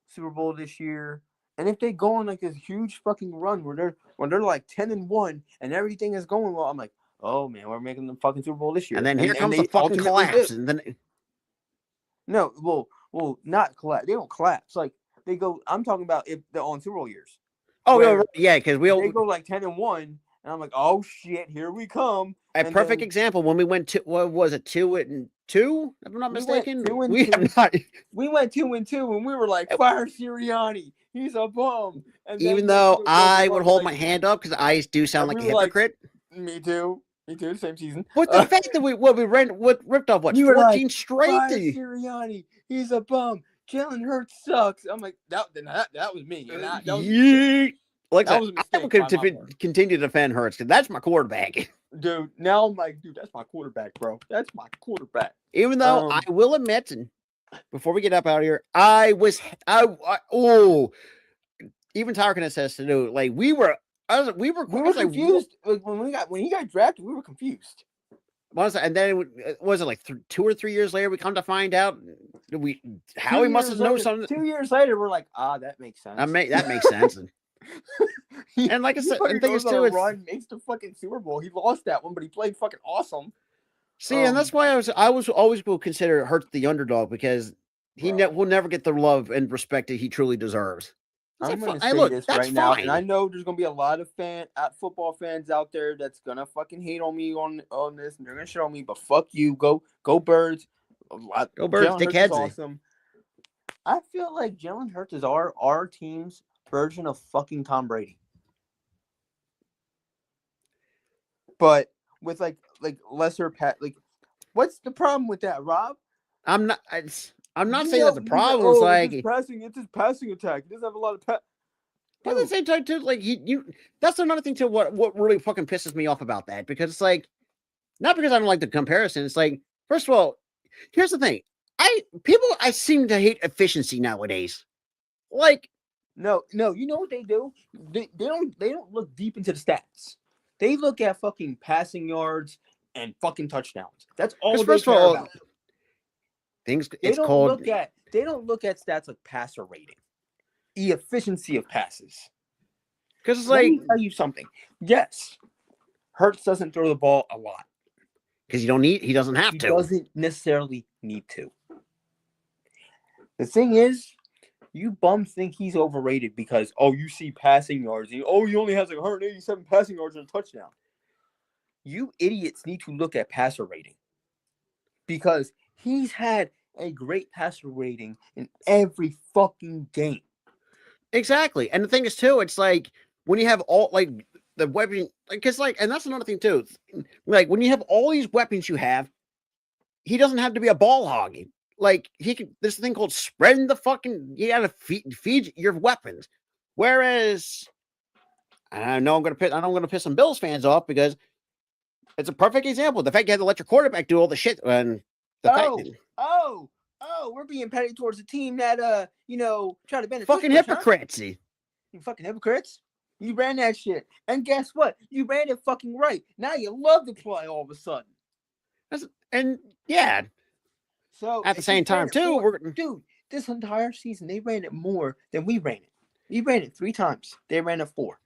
Super Bowl this year. And if they go on like this huge fucking run where they're like 10-1 and everything is going well, I'm like, oh man, we're making the fucking Super Bowl this year. And then here comes the fucking collapse. And then no, well, not collapse. They don't collapse. Like they go. I'm talking about if they're on Super Bowl years. Oh yeah, because they go like 10-1, and I'm like, oh shit, here we come. A perfect example when we went to 2-2, if I'm not mistaken. We went 2-2, and we were like, fire Sirianni. He's a bum. And even though I would hold my hand up because I do sound like a hypocrite. Me too. Same season. But the fact that we ripped off 14 like, straight. Fire Sirianni. He's a bum. Jalen Hurts sucks. I'm like, that was me. That was like that was I would continue to defend Hurts because that's my quarterback. Dude, now I'm like, dude, that's my quarterback, bro. That's my quarterback. Even though I will admit, before we get up out of here, even Tyler can attest to do. Like we were confused. Like when he got drafted, we were confused. And then was it like 2 or 3 years later we come to find out Howie must have known something. 2 years later, we're like, that makes sense. That makes sense. And like I said, and thing is too, run makes the fucking Super Bowl. He lost that one, but he played fucking awesome. See, and that's why I was always will consider Hurts the underdog because he will never get the love and respect that he truly deserves. I'm going to say this right now, and I know there's going to be a lot of football fans out there that's going to fucking hate on me on this, and they're going to shit on me, but fuck you. Go Birds. Go Birds, dickheads. Awesome. I feel like Jalen Hurts is our team's version of fucking Tom Brady. But with like lesser what's the problem with that, Rob? I'm not saying that's a problem. It's like it's his passing attack. He doesn't have a lot of But at the same time, too, like that's another thing too. What really fucking pisses me off about that because it's like not because I don't like the comparison. It's like first of all, here's the thing. I seem to hate efficiency nowadays. Like no, you know what they do? They don't look deep into the stats. They look at fucking passing yards and fucking touchdowns. That's all they care about. They don't look at stats like passer rating, the efficiency of passes. Because it's like, let me tell you something. Yes, Hurts doesn't throw the ball a lot because he doesn't have to. He doesn't necessarily need to. The thing is, you bums think he's overrated because you see passing yards. He only has like 187 passing yards and a touchdown. You idiots need to look at passer rating because he's had a great passer rating in every fucking game. Exactly. And the thing is, too, it's like when you have all like the weapon, because and that's another thing, too. Like when you have all these weapons you have, he doesn't have to be a ball hog. Like there's a thing called spreading the fucking, you got to feed your weapons. Whereas, I know I'm going to piss some Bills fans off because it's a perfect example. The fact you had to let your quarterback do all the shit and we're being petty towards the team that try to bend fucking hypocrites. Huh? You fucking hypocrites. You ran that shit. And guess what? You ran it fucking right. Now you love to play all of a sudden. So at the same time, too, this entire season they ran it more than we ran it. We ran it 3 times. They ran it 4.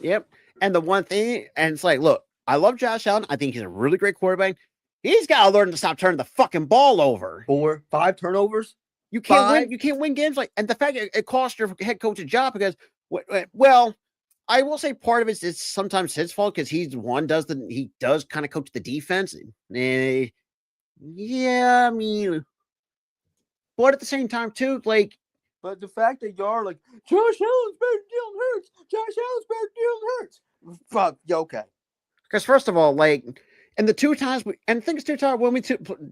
Yep. And the one thing, and it's like, look, I love Josh Allen. I think he's a really great quarterback. He's got to learn to stop turning the fucking ball over. 4, 5 turnovers. You can't win. You can't win games and the fact it cost your head coach a job because, well, I will say part of it's sometimes his fault because he does kind of coach the defense. Yeah, I mean, but at the same time too, like. But the fact that y'all are like Josh Allen's better than Jalen Hurts. Josh Allen's better than Jalen Hurts. Fuck, okay. Because first of all, like, and the 2 times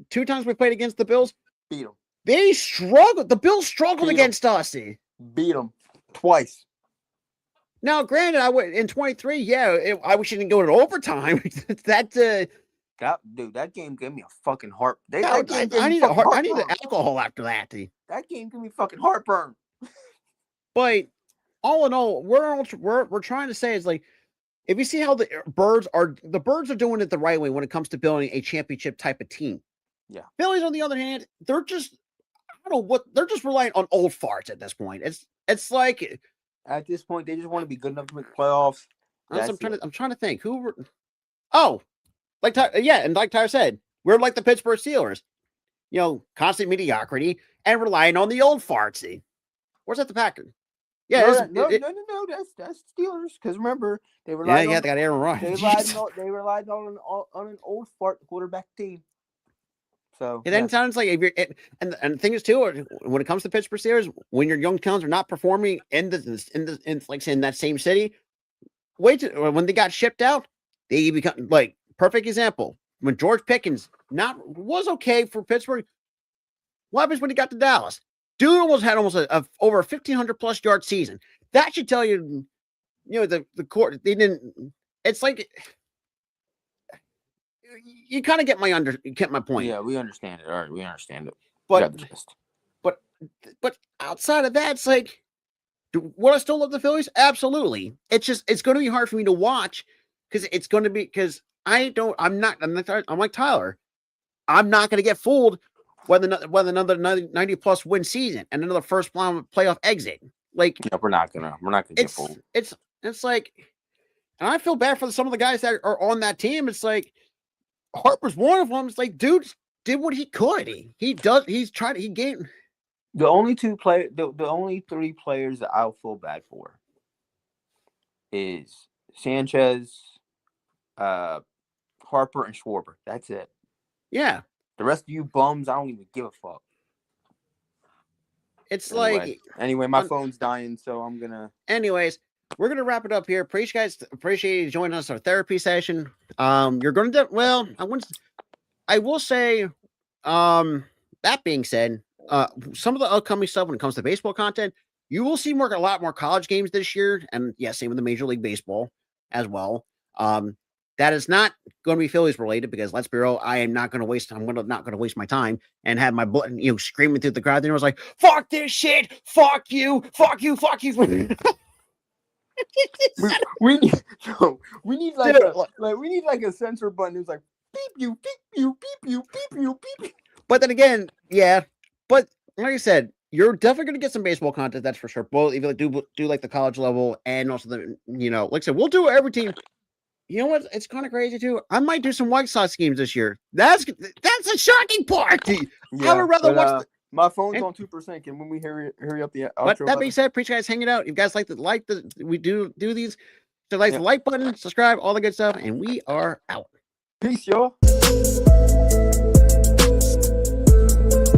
two times we played against the Bills, beat them. They struggled. The Bills struggled against us. Beat them twice. Now, granted, in 23. Yeah, I wish it didn't go to overtime. That game gave me a fucking heart. I need the alcohol after that. That game gave me fucking heartburn. But all in all, we're trying to say is like, if you see how the birds are doing it the right way when it comes to building a championship type of team. Yeah. Phillies, on the other hand, they're just they're just relying on old farts at this point. It's like at this point they just want to be good enough to make playoffs. I'm trying to think who. Like Tyler said, we're like the Pittsburgh Steelers, constant mediocrity and relying on the old fartsy. Where's that the Packers? Yeah, no, that's Steelers. Because remember, they relied they got Aaron Rodgers. They relied on an old fart quarterback team. So it then sounds like if you're and the thing is too, when it comes to Pittsburgh Steelers, when your young towns are not performing in that same city, when they got shipped out, they become like. Perfect example. When George Pickens was okay for Pittsburgh, what happens when he got to Dallas? Dude had almost over a 1,500+ yard season. That should tell you, the court. They didn't. It's like you kind of get my point. Yeah, we understand it. All right, we understand it. But But outside of that, it's like, would I still love the Phillies? Absolutely. It's going to be hard for me to watch because it's going to be because I'm like Tyler. I'm not going to get fooled with another 90 plus win season and another first round playoff exit. Like, yeah, we're not gonna get fooled. It's like, and I feel bad for some of the guys that are on that team. It's like Harper's one of them. It's like, dude did what he could. He's trying to, he gained. The only the only three players that I'll feel bad for is Sanchez, Harper, and Schwarber. That's it. Yeah. The rest of you bums, I don't even give a fuck. It's anyway, my phone's dying, so I'm gonna. Anyways, we're gonna wrap it up here. Appreciate you joining us our therapy session. You're gonna do well. I will say, that being said, some of the upcoming stuff when it comes to baseball content, you will see a lot more college games this year, and yeah, same with the Major League Baseball as well. That is not going to be Phillies related because let's be real, I'm not going to waste my time and have my blood, screaming through the crowd. And I was like, "Fuck this shit! Fuck you! Fuck you! Fuck you!" we need like a censor button. It's like beep you, beep you, beep you, beep you, beep. But then again, yeah. But like I said, you're definitely going to get some baseball content. That's for sure. Both if you do like the college level and also the like I said, we'll do every team. You know what? It's kind of crazy too. I might do some White Sox games this year. That's a shocking part. Yeah, I would rather watch. My phone's on 2%. Can we hurry up the outro? But that being said, appreciate you guys hanging out. If you guys we do these. So like the like button, subscribe, all the good stuff, and we are out. Peace, y'all.